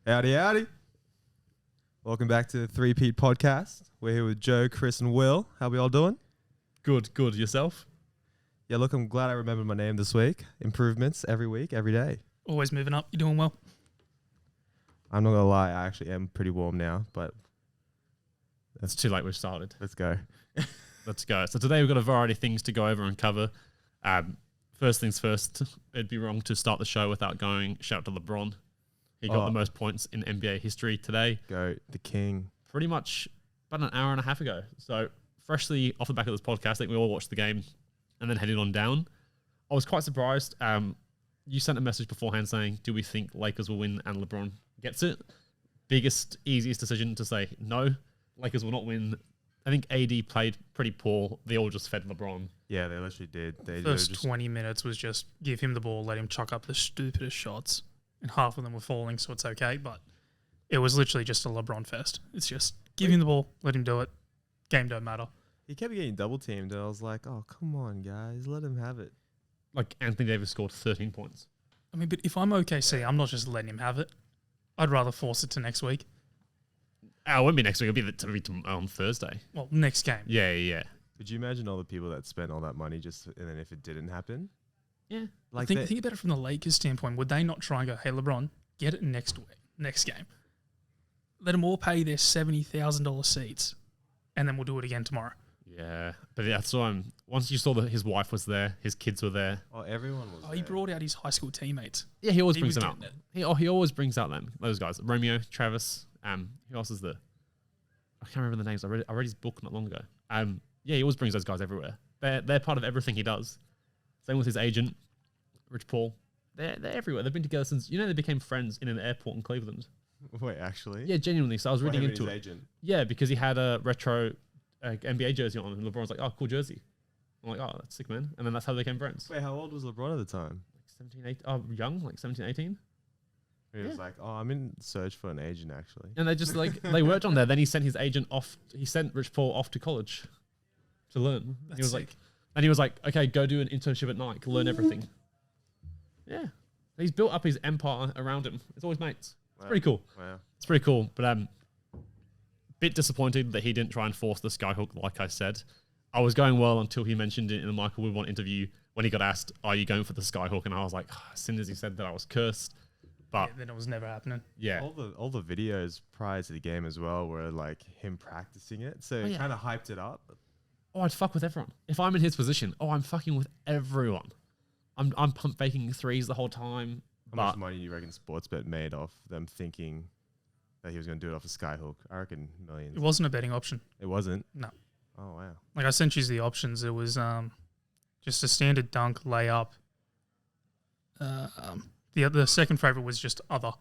Howdy, howdy. Welcome back to the Three-Peat Podcast. We're here with Joe, Chris, and Will. How we all doing? Good. Yourself? Yeah, look, I'm glad I remembered my name this week. Improvements every week, every day. Always moving up. You're doing well. I'm not going to lie, I actually am pretty warm now, but It's too late. We've started. let's go. Let's go. So today we've got a variety of things to go over and cover. First things first, it'd be wrong to start the show without going shout to LeBron. He got the most points in NBA history today. Go, the king. Pretty much about an hour and a half ago. So freshly off the back of this podcast, I think we all watched the game and then headed on down. I was quite surprised. You sent a message beforehand saying, do we think Lakers will win and LeBron gets it? Biggest, easiest decision to say no. Lakers will not win. I think AD played pretty poor. They all just fed LeBron. Yeah, they literally did. First 20 minutes was just give him the ball, let him chuck up the stupidest shots. And half of them were falling, so it's okay. But it was literally just a LeBron fest. It's just give him the ball, let him do it. Game don't matter. He kept getting double teamed, and I was like, oh, come on, guys. Let him have it. Like Anthony Davis scored 13 points. I mean, but if I'm OKC, I'm not just letting him have it. I'd rather force it to next week. Oh, it won't be next week. It'll be on Thursday. Well, next game. Yeah. Could you imagine all the people that spent all that money just, and then if it didn't happen? Yeah. Like think about it from the Lakers' standpoint. Would they not try and go, hey, LeBron, get it next week, next game? Let them all pay their $70,000 seats, and then we'll do it again tomorrow. Yeah. But that's why once you saw that his wife was there, his kids were there. Oh, everyone was there. He brought out his high school teammates. Yeah, he always He brings was them out. getting He always brings out those guys. Romeo, Travis, who else is there? I can't remember the names. I read his book not long ago. Yeah, he always brings those guys everywhere. They're part of everything he does. Same with his agent, Rich Paul. They're everywhere. They've been together since, they became friends in an airport in Cleveland. Wait, actually? Yeah, genuinely. So I was reading into his it. agent? Yeah, because he had a retro NBA jersey on, and LeBron's like, oh, cool jersey. I'm like, oh, that's sick, man. And then that's how they became friends. Wait, how old was LeBron at the time? Like 17, 18, young, like 17, 18. He was like, oh, I'm in search for an agent, actually. And they just they worked on there. Then he sent his agent off. He sent Rich Paul off to college to learn. That's he was sick. he was like, okay, go do an internship at Nike, learn everything. Yeah. He's built up his empire around him. It's always mates. It's pretty cool. Wow. It's pretty cool. But bit disappointed that he didn't try and force the skyhook, like I said. I was going well until he mentioned it in the Michael Woodward interview when he got asked, are you going for the skyhook? And I was like, as soon as he said that, I was cursed. But then it was never happening. yeah. All the videos prior to the game as well were like him practicing it. So it kind of hyped it up. Oh, I'd fuck with everyone. If I'm in his position, I'm fucking with everyone. I'm pump faking threes the whole time. How much money do you reckon Sportsbet made off them thinking that he was going to do it off a skyhook? I reckon millions. It wasn't a betting option. It wasn't? No. Oh, wow. Like I sent you the options. It was just a standard dunk, layup. The second favorite was just other,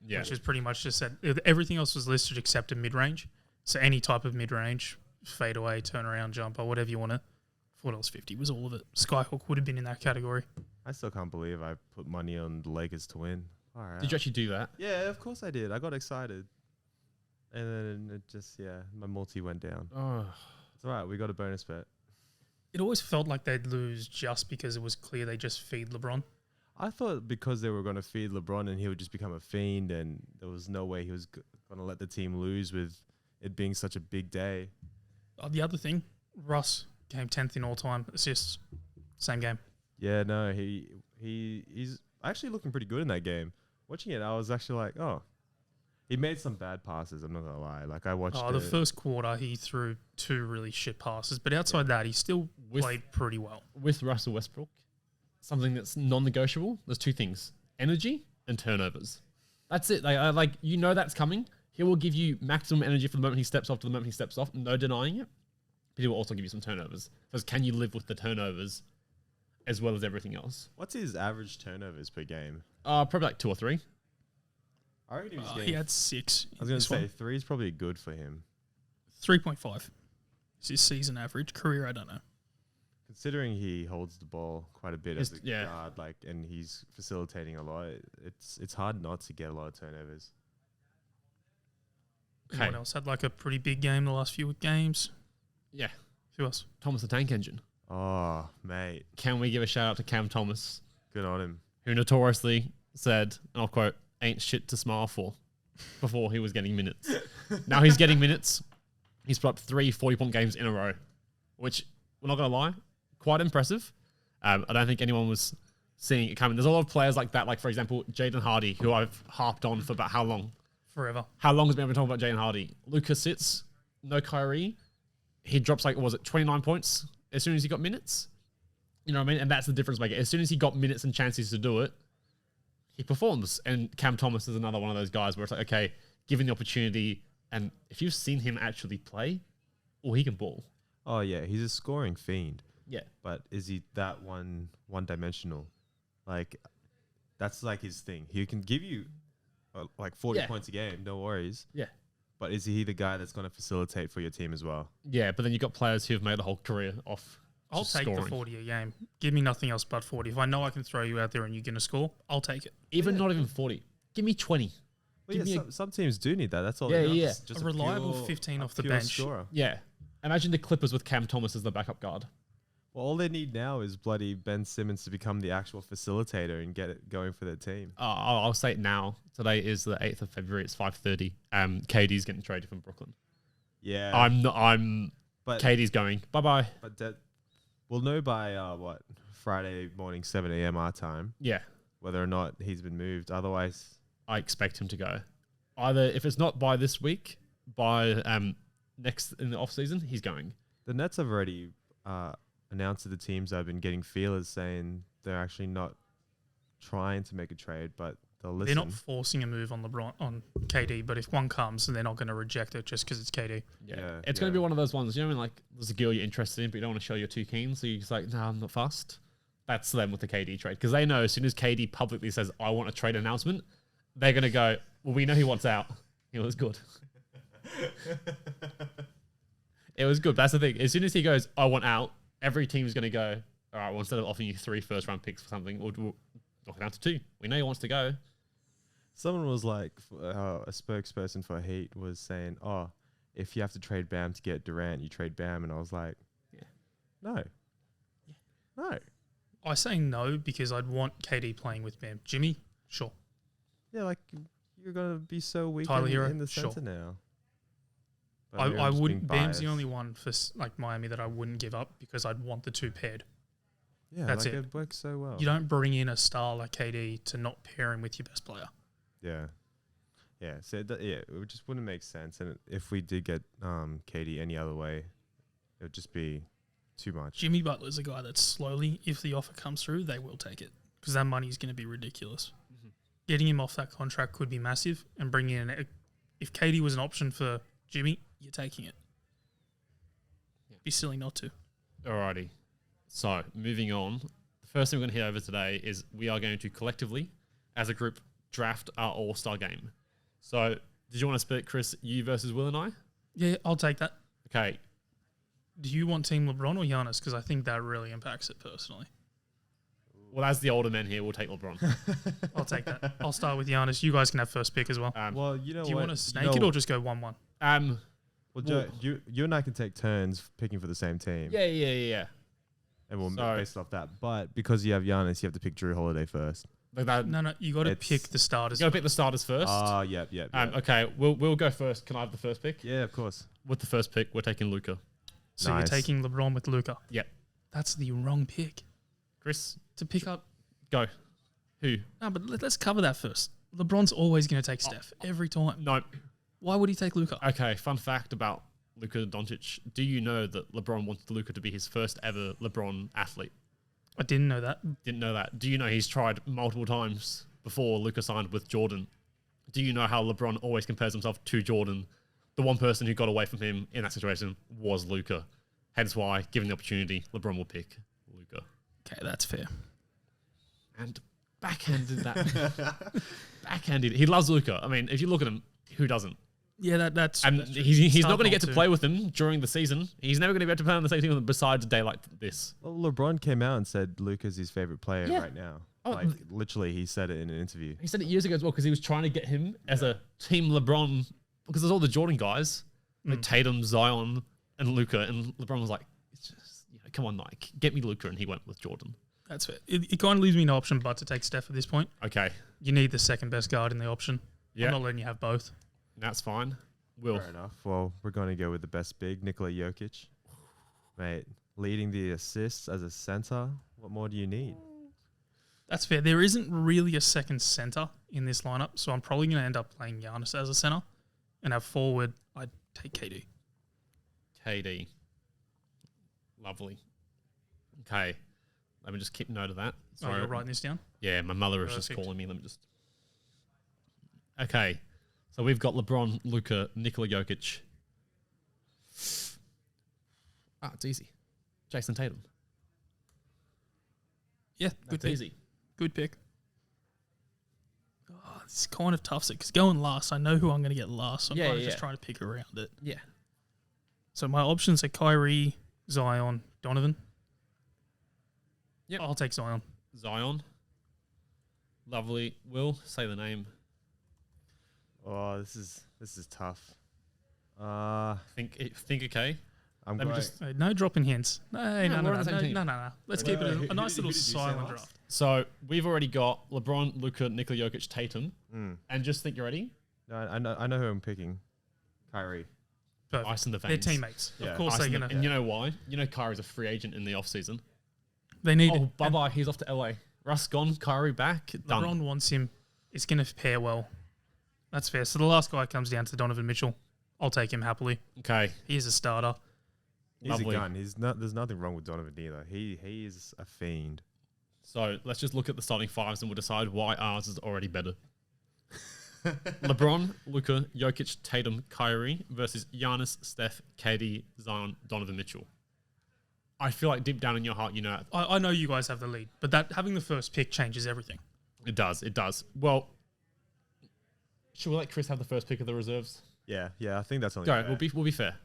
which is pretty much just said everything else was listed except a mid-range. So any type of mid-range, fadeaway, turnaround, jumper, whatever you want to. $4.50 was all of it. Skyhook would have been in that category. I still can't believe I put money on the Lakers to win. All right. Did you actually do that? Yeah, of course I did. I got excited. And then it just, my multi went down. Oh, It's all right. We got a bonus bet. It always felt like they'd lose just because it was clear they just feed LeBron. I thought because they were going to feed LeBron and he would just become a fiend and there was no way he was going to let the team lose with it being such a big day. The other thing, Russ came 10th in all-time assists. Same game. Yeah, no, he's actually looking pretty good in that game. Watching it, I was actually like, oh, he made some bad passes. I'm not going to lie. Like I watched the first quarter, he threw 2 really shit passes. But outside that, he still played pretty well. With Russell Westbrook, something that's non-negotiable, there's 2 things. Energy and turnovers. That's it. That's coming. He will give you maximum energy from the moment he steps off to the moment he steps off. No denying it. But he will also give you some turnovers. Because can you live with the turnovers as well as everything else? What's his average turnovers per game? Probably like 2 or 3. I reckon He had 6. I was going to say 3 is probably good for him. 3.5 is his season average. Career, I don't know. Considering he holds the ball quite a bit as a guard, and he's facilitating a lot, it's hard not to get a lot of turnovers. Okay. Anyone else had like a pretty big game the last few games? Yeah. Who else? Thomas the Tank Engine. Oh, mate. Can we give a shout out to Cam Thomas? Good on him. Who notoriously said, and I'll quote, ain't shit to smile for. before he was getting minutes. Now he's getting minutes. He's put up 3 40-point games in a row, which, we're not going to lie, quite impressive. I don't think anyone was seeing it coming. There's a lot of players like that, like, for example, Jaden Hardy, who I've harped on for about how long? Forever. How long has been talking about Jaden Hardy? Luka sits, no Kyrie. He drops, 29 points as soon as he got minutes? You know what I mean? And that's the difference maker. As soon as he got minutes and chances to do it, he performs. And Cam Thomas is another one of those guys where it's like, okay, given the opportunity, and if you've seen him actually play, he can ball. Oh, yeah. He's a scoring fiend. Yeah. But is he that one-dimensional? Like, that's like his thing. He can give you 40 points a game, no worries. Yeah. But is he the guy that's going to facilitate for your team as well? Yeah, but then you've got players who've made a whole career off I'll take scoring. the 40 a game. Give me nothing else but 40. If I know I can throw you out there and you're going to score, I'll take it. Not even 40. Give me 20. Well, yeah, some teams do need that. That's all. Yeah, they need. yeah. Just a reliable 15 off the bench. Scorer. Yeah. Imagine the Clippers with Cam Thomas as the backup guard. Well, all they need now is bloody Ben Simmons to become the actual facilitator and get it going for their team. I'll say it now. Today is the 8th of February. It's 5:30. KD's getting traded from Brooklyn. Yeah. But KD's going. Bye-bye. But we'll know by, Friday morning, 7 a.m. our time. Yeah. Whether or not he's been moved. Otherwise, I expect him to go. Either if it's not by this week, by next in the off season, he's going. The Nets have already announced to the teams that have been getting feelers saying they're actually not trying to make a trade, but they'll listen. They're not forcing a move on LeBron on KD, but if one comes, then they're not going to reject it just because it's KD. Yeah. It's going to be one of those ones, you know, when like there's a girl you're interested in, but you don't want to show you're too keen, so you're just like, no, I'm not fussed. That's them with the KD trade, because they know as soon as KD publicly says, I want a trade announcement, they're going to go, well, we know he wants out. It was good. It was good. That's the thing. As soon as he goes, I want out, every team's going to go, all right, well, instead of offering you 3 first-round picks for something, we'll knock it down to 2. We know he wants to go. Someone was like, a spokesperson for Heat was saying, oh, if you have to trade Bam to get Durant, you trade Bam. And I was like, no. I say no because I'd want KD playing with Bam. Jimmy, sure. Yeah, like you're going to be so weak in the center now. I wouldn't. Bam's the only one for like Miami that I wouldn't give up because I'd want the 2 paired. Yeah, that's like it. It works so well. You don't bring in a star like KD to not pair him with your best player. Yeah. So it just wouldn't make sense. And if we did get KD any other way, it would just be too much. Jimmy Butler's a guy that slowly, if the offer comes through, they will take it because that money is going to be ridiculous. Mm-hmm. Getting him off that contract could be massive, and bringing in if KD was an option for Jimmy, you're taking it. Be silly not to. Alrighty. So, moving on. The first thing we're going to hit over today is we are going to collectively, as a group, draft our all-star game. So, did you want to split, Chris, you versus Will and I? Yeah, I'll take that. Okay. Do you want Team LeBron or Giannis? Because I think that really impacts it personally. Well, as the older men here, we'll take LeBron. I'll take that. I'll start with Giannis. You guys can have first pick as well. Well, you know what? Do you want to snake it or just go 1-1? Well, Joe, you and I can take turns picking for the same team. Yeah. And we'll base it off that. But because you have Giannis, you have to pick Drew Holiday first. No, you got to pick the starters. You got to pick the starters first. Yep. Okay, we'll go first. Can I have the first pick? Yeah, of course. With the first pick, we're taking Luka. So you're taking LeBron with Luka. Yep. That's the wrong pick. Chris, to pick up. Go. Who? No, but let's cover that first. LeBron's always going to take Steph every time. No. Why would he take Luka? Okay, fun fact about Luka Doncic. Do you know that LeBron wanted Luka to be his first ever LeBron athlete? I didn't know that. Didn't know that. Do you know he's tried multiple times before Luka signed with Jordan? Do you know how LeBron always compares himself to Jordan? The one person who got away from him in that situation was Luka. Hence why, given the opportunity, LeBron will pick Luka. Okay, that's fair. And backhanded that. Backhanded. He loves Luka. I mean, if you look at him, who doesn't? Yeah, that's... And he's not going to get to play with him during the season. He's never going to be able to play on the same team besides a day like this. Well, LeBron came out and said Luka's his favorite player right now. Like, literally, he said it in an interview. He said it years ago as well because he was trying to get him as a team LeBron because there's all the Jordan guys, like Tatum, Zion, and Luka. And LeBron was like, it's just, come on, Nike, get me Luka. And he went with Jordan. That's fair. It kind of leaves me no option but to take Steph at this point. Okay. You need the second best guard in the option. I'm not letting you have both. That's fine. Will. Fair enough. Well, we're going to go with the best big, Nikola Jokic. Mate, leading the assists as a center. What more do you need? That's fair. There isn't really a second center in this lineup, so I'm probably going to end up playing Giannis as a center. And have forward, I'd take KD. KD. Lovely. Okay. Let me just keep note of that. Sorry, you're writing this down? Yeah, my mother was just calling me. Let me just... Okay. So we've got LeBron, Luka, Nikola Jokic. It's easy. Jason Tatum. Yeah, good pick. Easy. Good pick. Oh, it's kind of tough because going last, I know who I'm going to get last. So I'm kind of just trying to pick around it. Yeah. So my options are Kyrie, Zion, Donovan. Yep. I'll take Zion. Zion. Lovely. Will, say the name. Oh, this is tough. Think okay. I'm Let me going. just... No dropping hints. No. Let's keep it a nice little who did you say silent last? draft. So we've already got LeBron, Luka, Nikola Jokic, Tatum. And just think you're ready? No, I know who I'm picking. Kyrie. Perfect. Ice in the They're veins. teammates. Yeah. Of course they're going to. And you know why? You know Kyrie's a free agent in the offseason. They need Oh, it. bye-bye. He's off to LA. Russ gone. Kyrie back. Done. LeBron wants him. It's going to pair well. That's fair. So the last guy comes down to Donovan Mitchell. I'll take him happily. Okay. He's a starter. He's Lovely. a gun. There's nothing wrong with Donovan either. He is a fiend. So let's just look at the starting fives and we'll decide why ours is already better. LeBron, Luka, Jokic, Tatum, Kyrie versus Giannis, Steph, KD, Zion, Donovan Mitchell. I feel like deep down in your heart, you know... I know you guys have the lead, but that having the first pick changes everything. It does. Well, should we let Chris have the first pick of the reserves? Yeah, I think that's only Go. fair. We'll be fair.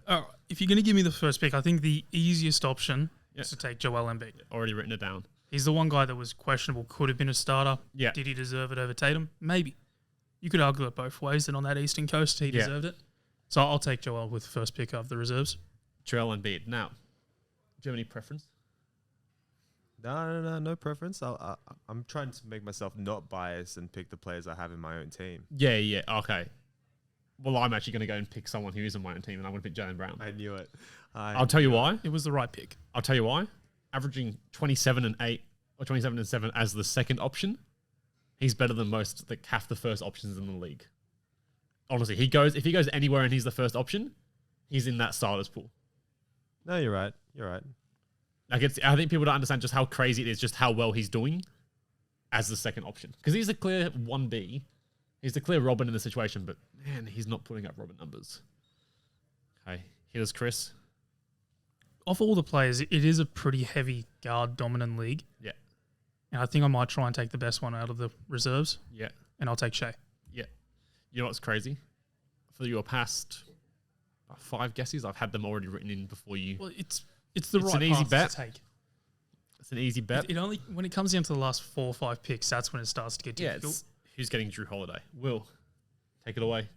If you're going to give me the first pick, I think the easiest option is to take Joel Embiid. Already written it down. He's the one guy that was questionable, could have been a starter. Yeah. Did he deserve it over Tatum? Maybe. You could argue it both ways, and on that Eastern Coast, he deserved it. So I'll take Joel with the first pick of the reserves. Joel Embiid. Now, do you have any preference? No preference. I'm trying to make myself not biased and pick the players I have in my own team. Yeah. Okay. Well, I'm actually going to go and pick someone who is in my own team, and I'm going to pick Jaylen Brown. I knew it. I'll tell you why. It was the right pick. I'll tell you why. Averaging 27 and 8 or 27 and 7 as the second option, he's better than most, like half the first options in the league. Honestly, if he goes anywhere and he's the first option, he's in that starters pool. No, you're right. Like I think people don't understand just how crazy it is, just how well he's doing as the second option. Because he's a clear 1B. He's the clear Robin in the situation, but man, he's not putting up Robin numbers. Okay, here's Chris. Of all the players, it is a pretty heavy guard dominant league. Yeah. And I think I might try and take the best one out of the reserves. Yeah. And I'll take Shea. Yeah. You know what's crazy? For your past 5 guesses, I've had them already written in before you. Well, it's the right an easy path bet. to take. It's an easy bet. It only when it comes down to the last 4 or 5 picks, that's when it starts to get difficult. Who's getting Drew Holiday? Will, take it away.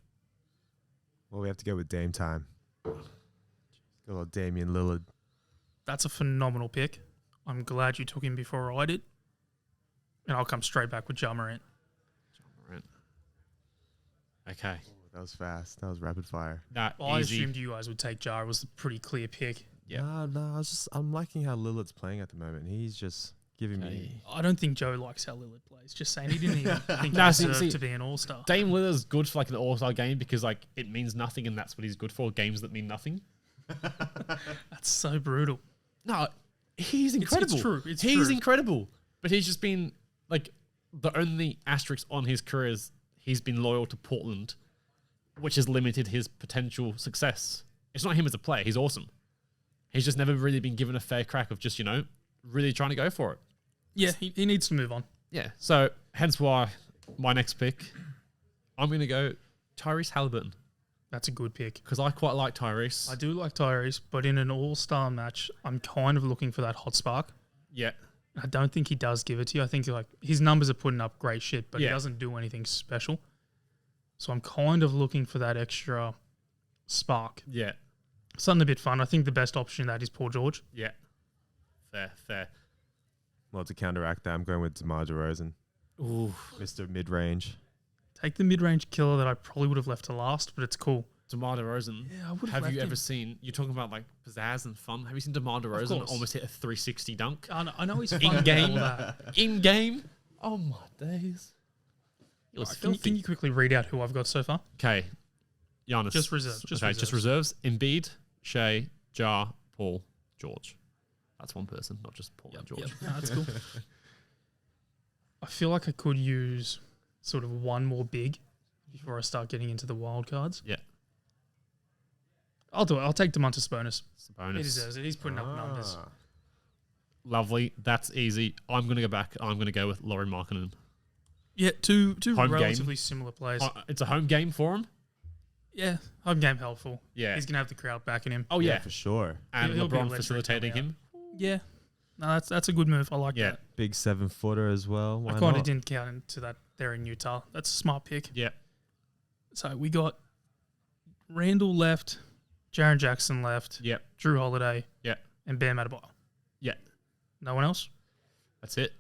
Well, we have to go with Dame time. Good old Damian Lillard. That's a phenomenal pick. I'm glad you took him before I did. And I'll come straight back with Ja Morant. Okay. Oh, that was fast. That was rapid fire. I assumed you guys would take Ja. It was a pretty clear pick. Yeah. No. I'm liking how Lillard's playing at the moment. He's just giving me. I don't think Joe likes how Lillard plays. Just saying, he didn't even think he deserved to be an all-star. Dame Lillard's good for like an all-star game because like it means nothing and that's what he's good for. Games that mean nothing. That's so brutal. No, he's incredible. It's true. He's incredible. But he's just been like the only asterisk on his career is he's been loyal to Portland, which has limited his potential success. It's not him as a player. He's awesome. He's just never really been given a fair crack of just, really trying to go for it. Yeah, he needs to move on. Yeah. So hence why my next pick, I'm going to go Tyrese Halliburton. That's a good pick. Because I quite like Tyrese. I do like Tyrese, but in an all-star match, I'm kind of looking for that hot spark. Yeah. I don't think he does give it to you. I think like his numbers are putting up great shit, but he doesn't do anything special. So I'm kind of looking for that extra spark. Yeah. Something a bit fun. I think the best option in that is Paul George. Yeah. Fair. Well, to counteract that, I'm going with DeMar DeRozan. Ooh. Mr. Mid-range. take the mid-range killer that I probably would have left to last, but it's cool. DeMar DeRozan. Yeah, I would have you ever seen? You're talking about like pizzazz and fun. Have you seen DeMar DeRozan almost hit a 360 dunk? I know he's fun in game. and all that. In game. Oh my days. It was Right, can you quickly read out who I've got so far? Okay, Giannis. Just reserves. Just reserves. Embiid, Shea, Ja, Paul, George. That's one person, not just Paul and George. Yep. No, that's cool. I feel like I could use sort of one more big before I start getting into the wild cards. Yeah. I'll do it. I'll take Domantas Sabonis. Sabonis. He deserves it. He's putting up numbers. Lovely. That's easy. I'm going to go back. I'm going to go with Lauri Markkanen. Yeah, two home relatively game. similar players. It's a home game for him. Yeah, home game helpful. Yeah. He's going to have the crowd backing him. Oh, yeah. For sure. And He'll be LeBron electric facilitating coming him. Yeah. No, that's a good move. I like Yeah. that. Big 7-footer as well. Why I kind of not? didn't count into that there in Utah. That's a smart pick. Yeah. So we got Randall left, Jaren Jackson left, Yep. Drew Holiday, Yeah. and Bam Adebayo. Yeah. No one else? That's it.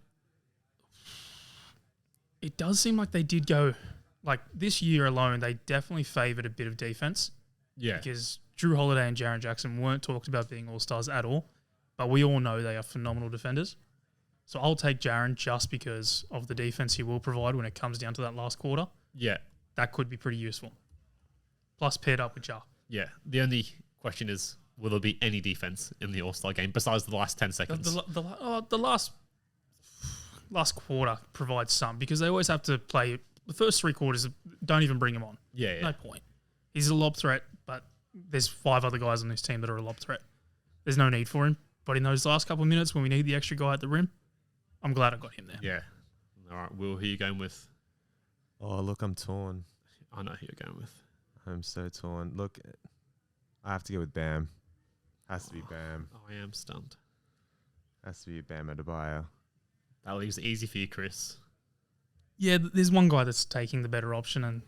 It does seem like they did go, like this year alone, they definitely favoured a bit of defense Yeah. because Drew Holiday and Jaren Jackson weren't talked about being all-stars at all, but we all know they are phenomenal defenders. So I'll take Jaren just because of the defense he will provide when it comes down to that last quarter. Yeah. That could be pretty useful. Plus paired up with Ja. Yeah. The only question is, will there be any defense in the All-Star game besides the last 10 seconds? The last quarter provides some because they always have to play the first 3 quarters. Don't even bring him on. Yeah. No point. He's a lob threat, but there's 5 other guys on this team that are a lob threat. There's no need for him. But in those last couple of minutes when we need the extra guy at the rim, I'm glad I got him there. Yeah. All right. Will, who are you going with? Oh, look, I'm torn. I know who you're going with. I'm so torn. Look, I have to go with Bam. Has to be Bam. I am stunned. Has to be Bam Adebayo. That leaves it easy for you, Chris. Yeah, there's one guy that's taking the better option, and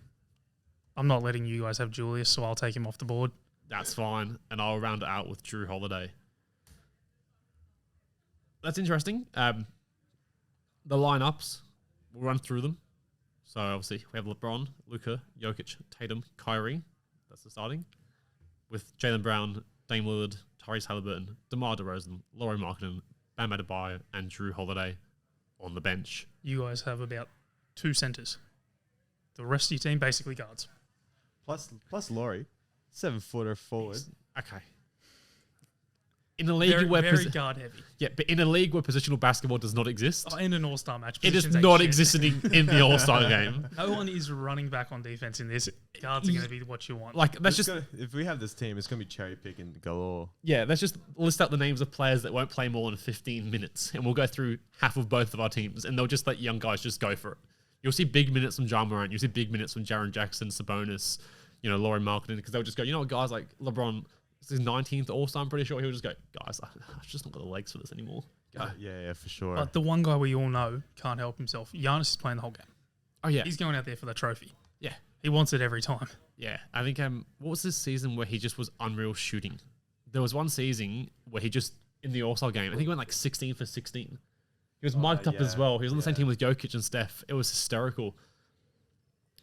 I'm not letting you guys have Julius, so I'll take him off the board. That's fine. And I'll round it out with Drew Holiday. That's interesting. The lineups, we'll run through them. So obviously we have LeBron, Luka, Jokic, Tatum, Kyrie. That's the starting. With Jaylen Brown, Dame Lillard, Tyrese Halliburton, DeMar DeRozan, Lauri Markkanen, Bam Adebayo, and Drew Holiday on the bench. You guys have about 2 centers. The rest of your team basically guards. Plus Laurie, 7-footer forward. Okay. In a league Very guard heavy. Yeah, but in a league where positional basketball does not exist, In an all-star match. it is positions ain't not shit. existing in the All-Star game. No one is running back on defense in this. Guards are going to be what you want. Like, that's just... If we have this team, it's going to be cherry picking galore. Yeah, let's just list out the names of players that won't play more than 15 minutes, and we'll go through half of both of our teams, and they'll just let young guys just go for it. You'll see big minutes from Ja Morant. You'll see big minutes from Jaren Jackson, Sabonis, Lauri Markkanen, because they'll just go, guys like LeBron, it's his 19th All-Star, I'm pretty sure he'll just go, guys, I've just not got the legs for this anymore. Go. Yeah, for sure. But the one guy we all know can't help himself. Giannis is playing the whole game. Oh, yeah. He's going out there for the trophy. Yeah. He wants it every time. Yeah. I think, what was this season where he just was unreal shooting? There was one season where he just, in the All-Star game, I think he went like 16 for 16. He was mic'd up as well. He was on the same team with Jokic and Steph. It was hysterical.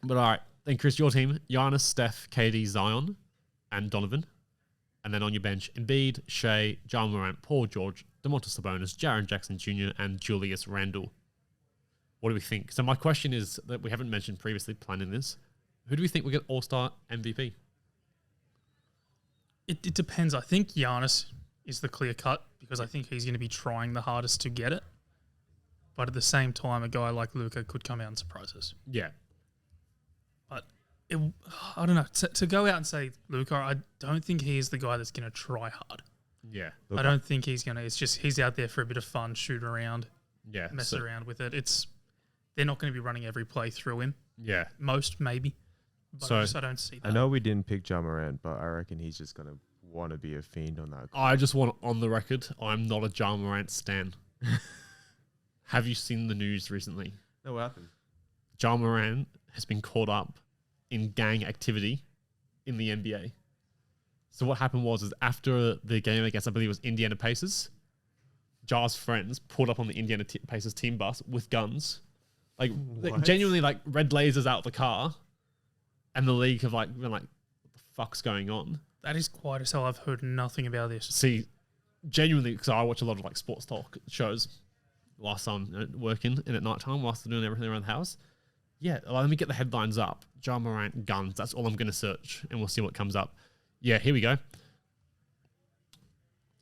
But all right. Then, Chris, your team, Giannis, Steph, KD, Zion, and Donovan. And then on your bench, Embiid, Shea, Ja Morant, Paul George, Domantas Sabonis, Jaren Jackson Jr., and Julius Randle. What do we think? So my question is that we haven't mentioned previously planning this. Who do we think will get All-Star MVP? It depends. I think Giannis is the clear cut because I think he's going to be trying the hardest to get it. But at the same time, a guy like Luka could come out and surprise us. Yeah. But I don't know. To go out and say Luka, I don't think he is the guy that's going to try hard. Yeah. I don't think he's going to. It's just he's out there for a bit of fun, shoot around, mess around with it. They're not going to be running every play through him. Yeah. Most, maybe. But I don't see that. I know we didn't pick Ja Morant, but I reckon he's just going to want to be a fiend on that. I just want on the record, I'm not a Ja Morant stan. Have you seen the news recently? No, what happened? Ja Morant has been caught up in gang activity in the NBA. So what happened was after the game against, I believe it was Indiana Pacers, Ja's friends pulled up on the Indiana Pacers team bus with guns Like What? genuinely, like red lasers out of the car, and the league have like been like, what the fuck's going on? That is quite as hell. I've heard nothing about this. See, genuinely, because I watch a lot of like sports talk shows whilst I'm working and at night time, whilst I'm doing everything around the house. Yeah, let me get the headlines up. Ja Morant guns. That's all I'm going to search, and we'll see what comes up. Yeah, here we go.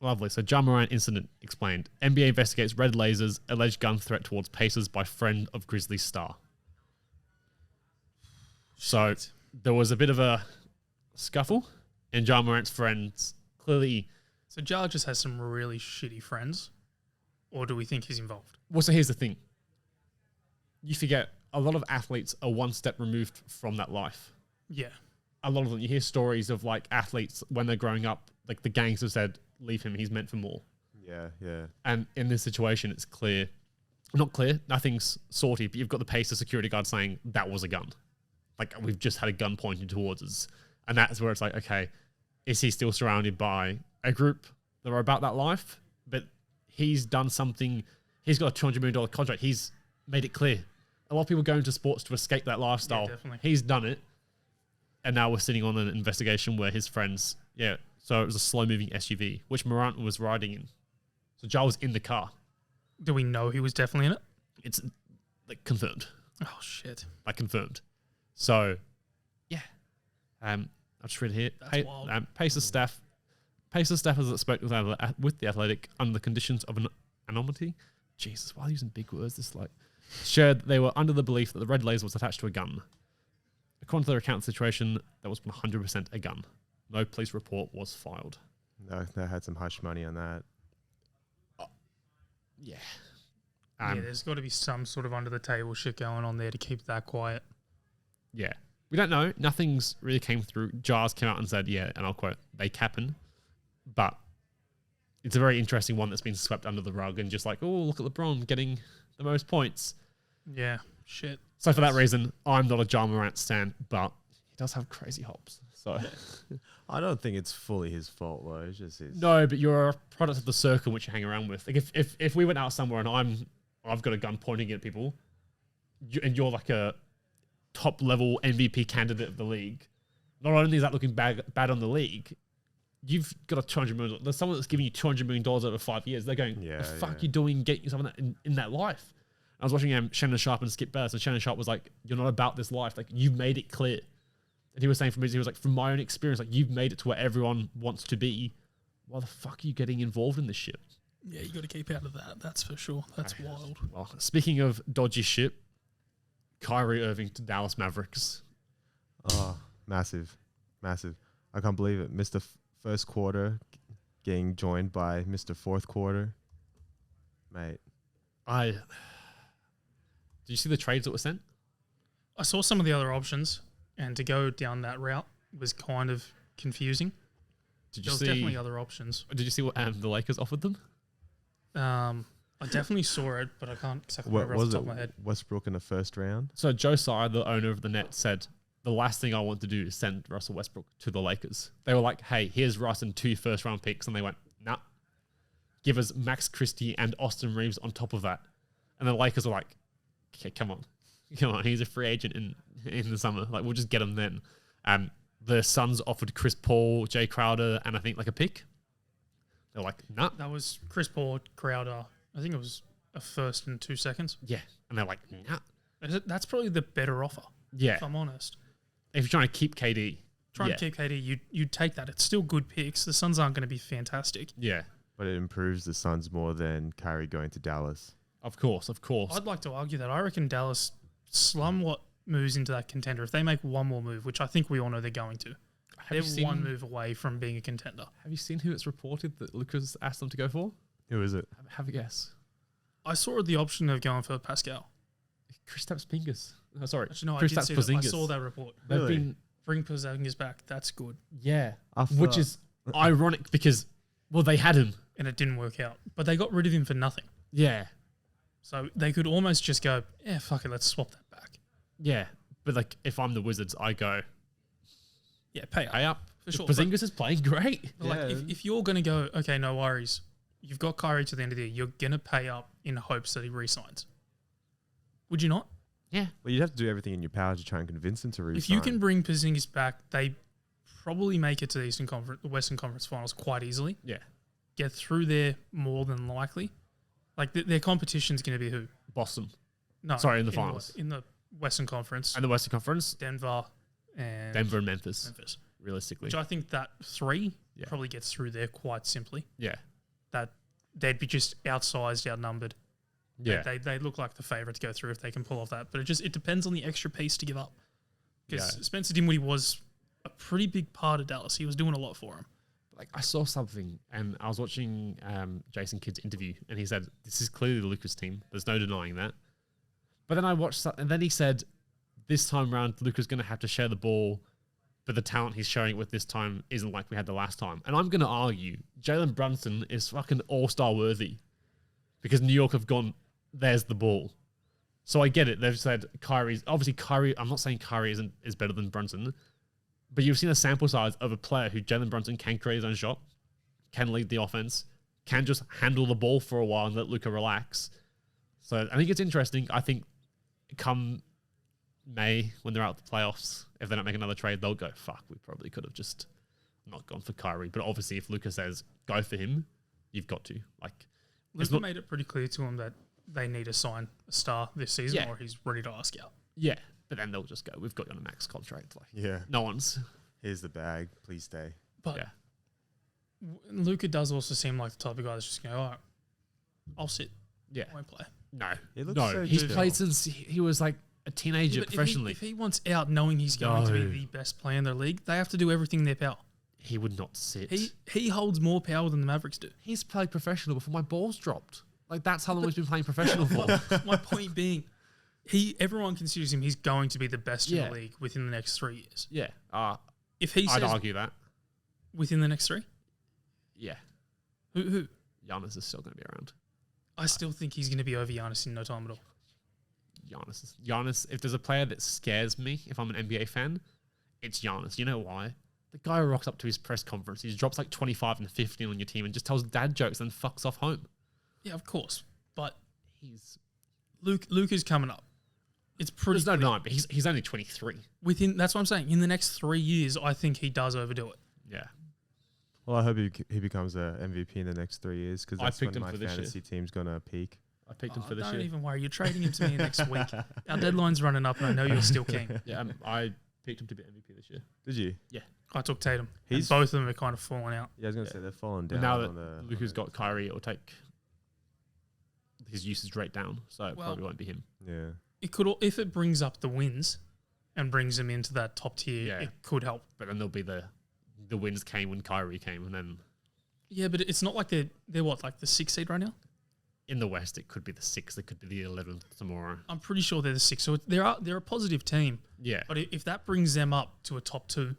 Lovely. So Ja Morant incident explained. NBA investigates red lasers, alleged gun threat towards Pacers by friend of Grizzlies star. So there was a bit of a scuffle, and Ja Morant's friends clearly... So Ja just has some really shitty friends, or do we think he's involved? Well, so here's the thing. You forget, a lot of athletes are one step removed from that life. Yeah. A lot of them, you hear stories of like athletes when they're growing up, like the gangs have said, leave him, he's meant for more. Yeah, yeah. And in this situation, it's clear, not clear, nothing's sorty, but you've got the Pacer security guard saying that was a gun. Like, we've just had a gun pointed towards us. And that's where it's like, okay, is he still surrounded by a group that are about that life? But he's done something, he's got a $200 million contract. He's made it clear. A lot of people go into sports to escape that lifestyle. Yeah, definitely. He's done it. And now we're sitting on an investigation where his friends, so it was a slow-moving SUV, which Morant was riding in. So Ja was in the car. Do we know he was definitely in it? It's like confirmed. Oh, shit. Like confirmed. So, yeah. I'll just read here. That's wild. Pacers staff has spoke with the Athletic under the conditions of an anonymity. Jesus, why are you using big words? This like shared they were under the belief that the red laser was attached to a gun. According to their account situation, that was 100% a gun. No police report was filed. No, they had some hush money on that. Yeah. Yeah, there's got to be some sort of under the table shit going on there to keep that quiet. Yeah. We don't know. Nothing's really came through. Jars came out and said, yeah, and I'll quote, they capping. But it's a very interesting one that's been swept under the rug and just like, oh, look at LeBron getting the most points. Yeah, shit. So for that reason, I'm not a Ja Morant stan, but he does have crazy hops. So I don't think it's fully his fault though. It's just his. no, but you're a product of the circle which you hang around with. Like if we went out somewhere and I've got a gun pointing at people, and you're like a top level MVP candidate of the league, not only is that looking bad on the league, you've got a $200 million. There's someone that's giving you $200 million over 5 years. They're going, the fuck you doing getting yourself in that life? I was watching Shannon Sharp and Skip Bayless, and Shannon Sharp was like, you're not about this life. Like, you've made it clear. And he was saying he was like, from my own experience, like, you've made it to where everyone wants to be. Why the fuck are you getting involved in this shit? Yeah, you got to keep out of that. That's for sure. That's wild. Well, speaking of dodgy shit, Kyrie Irving to Dallas Mavericks. Oh, massive. Massive. I can't believe it. Mr. First quarter getting joined by Mr. Fourth quarter. Mate. Did you see the trades that were sent? I saw some of the other options, and to go down that route was kind of confusing. Did There you was see? definitely other options. Did you see what the Lakers offered them? I definitely saw it, but I can't exactly What remember off was the it? top of my head. Westbrook in the first round? So Josiah, the owner of the Nets, said, the last thing I want to do is send Russell Westbrook to the Lakers. They were like, hey, here's Russ and 2 first-round picks. And they went, nah. Give us Max Christie and Austin Reeves on top of that. And the Lakers were like, okay, come on. He's a free agent in the summer. Like, we'll just get him then. The Suns offered Chris Paul, Jay Crowder, and I think like a pick. They're like, nah. That was Chris Paul, Crowder. I think it was a first and 2 seconds. Yeah. And they're like, nah. That's probably the better offer, Yeah. if I'm honest. If you're trying to keep KD. Trying to keep KD, you'd take that. It's still good picks. The Suns aren't going to be fantastic. Yeah. But it improves the Suns more than Kyrie going to Dallas. Of course. I'd like to argue that. I reckon Dallas somewhat moves into that contender. If they make one more move, which I think we all know they're going to, they're one move away from being a contender. Have you seen who it's reported that Lucas asked them to go for? Who is it? Have a guess. I saw the option of going for Pascal. Kristaps Porzingis. Oh, sorry. Actually, no, I Kristaps did see that. I Porzingis. saw that report. They've Really? been, Bring Porzingis back. That's good. yeah, I which thought- is ironic because, well, they had him. And it didn't work out. But they got rid of him for nothing. Yeah, So they could almost just go, yeah, fuck it, let's swap that back. yeah. But like, if I'm the Wizards, I go Yeah, pay up. pay up. For sure. Porzingis is playing great. But like, if you're going to go, okay, no worries, you've got Kyrie to the end of the year, you're going to pay up in hopes that he re-signs. Would you not? Yeah. Well, you'd have to do everything in your power to try and convince him to resign. If you can bring Porzingis back, they probably make it to the Western Conference Finals quite easily. Yeah. Get through there more than likely. Like their competition's going to be who? Boston. No, Sorry, in the finals. In the Western Conference. And the Western Conference? Denver and Memphis. Realistically. Which I think that three probably gets through there quite simply. Yeah. That they'd be just outsized, outnumbered. Yeah. They look like the favourite to go through if they can pull off that. But it depends on the extra piece to give up. Because Spencer Dinwiddie was a pretty big part of Dallas. He was doing a lot for him. Like I saw something, and I was watching Jason Kidd's interview, and he said, this is clearly the Luka's team. There's no denying that. But then I watched and then he said, this time round, Luka's going to have to share the ball, but the talent he's showing it with this time isn't like we had the last time. And I'm going to argue, Jalen Brunson is fucking all-star worthy because New York have gone, there's the ball. So I get it. They've said obviously Kyrie, I'm not saying Kyrie is better than Brunson, but you've seen a sample size of a player who Jalen Brunson can create his own shot, can lead the offense, can just handle the ball for a while and let Luka relax. So I think it's interesting. I think come May, when they're out the playoffs, if they don't make another trade, they'll go, fuck, we probably could have just not gone for Kyrie. But obviously, if Luka says, go for him, you've got to. Like, Luka made it pretty clear to him that they need to sign a star this season or he's ready to ask out. Yeah, but then they'll just go, we've got you on a max contract. Like, no one's. Here's the bag, please stay. But Luka does also seem like the type of guy that's just going, all right, I'll sit. Yeah. I won't play. No, he's played since he was like a teenager professionally. If he wants out knowing he's going to be the best player in their league, they have to do everything in their power. He would not sit. He holds more power than the Mavericks do. He's played professional before my balls dropped. Like, that's how long he's been playing professional for. My point being, everyone considers him, he's going to be the best in the league within the next 3 years. Yeah. If he says I'd argue that. Within the next 3? Yeah. Who? Giannis is still going to be around. I still think he's going to be over Giannis in no time at all. Giannis, if there's a player that scares me, if I'm an NBA fan, it's Giannis. You know why? The guy rocks up to his press conference. He drops like 25 and 15 on your team and just tells dad jokes and fucks off home. Yeah, of course. But Luka's coming up. It's pretty. There's no denying, but he's only 23. That's what I'm saying. In the next 3 years, I think he does overdo it. Yeah. Well, I hope he becomes a MVP in the next 3 years because that's when my fantasy team's gonna peak. I picked him for this year. Don't even worry. You're trading him to me next week. Our deadline's running up, and I know you're still keen. Yeah, I picked him to be MVP this year. Did you? Yeah. I took Tatum. And both of them are kind of falling out. Yeah, I was gonna say they're falling down. But now that Luka's got Kyrie, it'll take his usage rate down, so it probably won't be him. Yeah. It could, if it brings up the wins and brings him into that top tier, it could help. But then there'll be the wins came when Kyrie came, and then but it's not like they're what, like the 6th seed right now. In the West, it could be the 6th, it could be the 11th tomorrow. I'm pretty sure they're the 6th, so they're a positive team. Yeah, but if that brings them up to a top 2,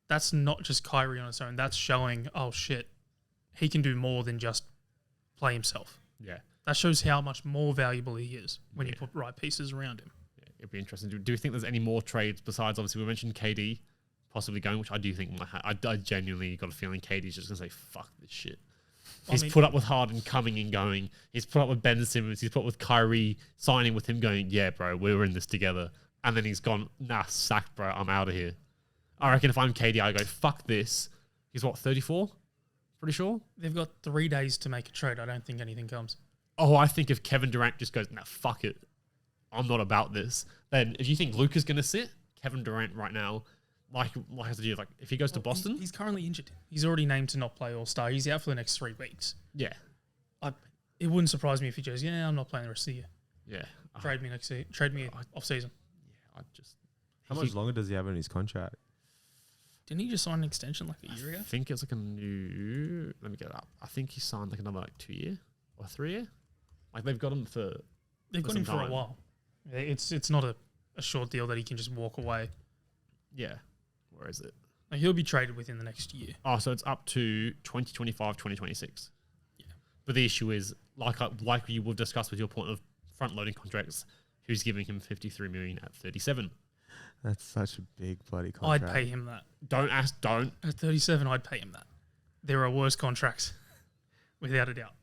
that's not just Kyrie on its own. That's showing, oh shit, he can do more than just play himself. Yeah. That shows how much more valuable he is when you put right pieces around him. Yeah, it'd be interesting. Do you think there's any more trades besides, obviously, we mentioned KD possibly going, which I do think I genuinely got a feeling KD's just going to say, fuck this shit. He's put up with Harden coming and going. He's put up with Ben Simmons. He's put up with Kyrie signing with him going, yeah, bro, we were in this together. And then he's gone, nah, sacked, bro. I'm out of here. I reckon if I'm KD, I go, fuck this. He's what, 34? Pretty sure? They've got 3 days to make a trade. I don't think anything comes. Oh, I think if Kevin Durant just goes, nah, fuck it. I'm not about this. Then if you think Luka's going to sit, Kevin Durant right now, like I said, like if he goes to Boston, he's currently injured. He's already named to not play All-Star. He's out for the next 3 weeks. Yeah, it wouldn't surprise me if he goes, yeah, I'm not playing the rest of the year. Yeah, trade me next season. Trade me off season. Yeah, How much longer does he have in his contract? Didn't he just sign an extension like a year ago? I think it's like a new. Let me get it up. I think he signed like another like 2 year or 3 year. Like they've got him for. They've got him for a while. It's not a short deal that he can just walk away. Yeah. Where is it? Like he'll be traded within the next year. Oh, so it's up to 2025, 2026. Yeah. But the issue is, like you will discuss with your point of front-loading contracts, who's giving him $53 million at 37? That's such a big bloody contract. I'd pay him that. Don't. At 37, I'd pay him that. There are worse contracts, without a doubt.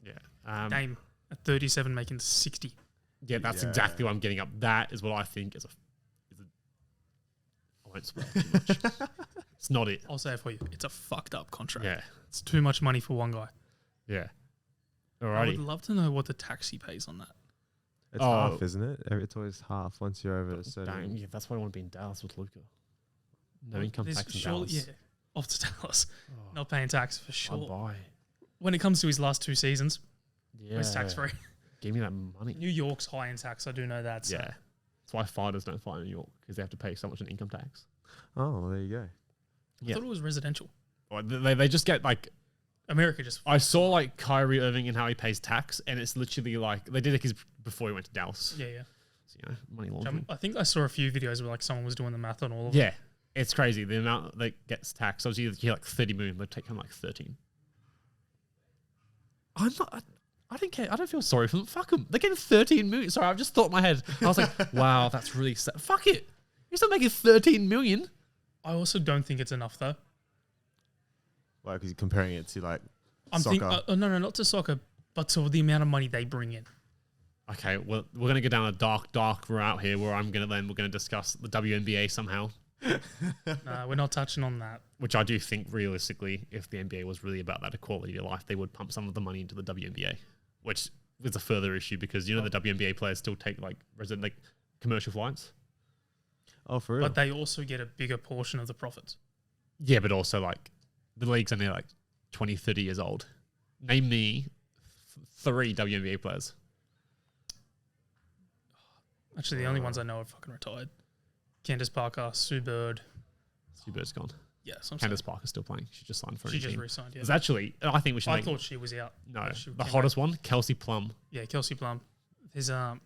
Yeah. Dame at 37 making 60. Yeah, that's exactly what I'm getting up. That is what I think is a I won't spoil too much. It's not it. I'll say it for you. It's a fucked up contract. Yeah. It's too much money for one guy. Yeah. I Alrighty. would love to know what the tax he pays on that. It's half, isn't it? It's always half once you're over a certain. Dang, yeah, that's why I want to be in Dallas with Luca. No income tax in surely, Dallas. Yeah, off to Dallas. Not paying tax for sure. Bye. When it comes to his last 2 seasons, Yeah. it's tax free. Give me that money. New York's high in tax. I do know that. So. Yeah. That's why fighters don't fight in New York, because they have to pay so much in income tax. Oh, well, there you go. I thought it was residential. Well, they just get like. America just. I saw like Kyrie Irving and how he pays tax, and it's literally like they did it before he went to Dallas. Yeah. So, money laundering. I think I saw a few videos where like someone was doing the math on all of Yeah. It's crazy. The amount that gets taxed. Obviously, you get like 30 million, they take home like 13. I don't care. I don't feel sorry for them. Fuck them. They're getting 13 million. Sorry, I've just thought in my head. I was like, wow, that's really sad. Fuck it. You're still making 13 million. I also don't think it's enough though. Why? Because you're comparing it to like soccer. No, not to soccer, but to the amount of money they bring in. Okay, well, we're going to go down a dark route here where we're going to discuss the WNBA somehow. No, we're not touching on that. Which I do think realistically, if the NBA was really about that equality of life, they would pump some of the money into the WNBA, which is a further issue because the WNBA players still take like commercial flights. Oh, for real? But they also get a bigger portion of the profits. Yeah, but also like the league's only like 20, 30 years old. Name me 3 WNBA players. Actually, the only ones I know are fucking retired. Candace Parker, Sue Bird. Sue Bird's gone. Yeah, Candace Parker's still playing. She just signed for a She just team. re-signed, yeah. It's actually, I think we should I thought she was out. No, the hottest one, Kelsey Plum. Yeah, Kelsey Plum. There's I'm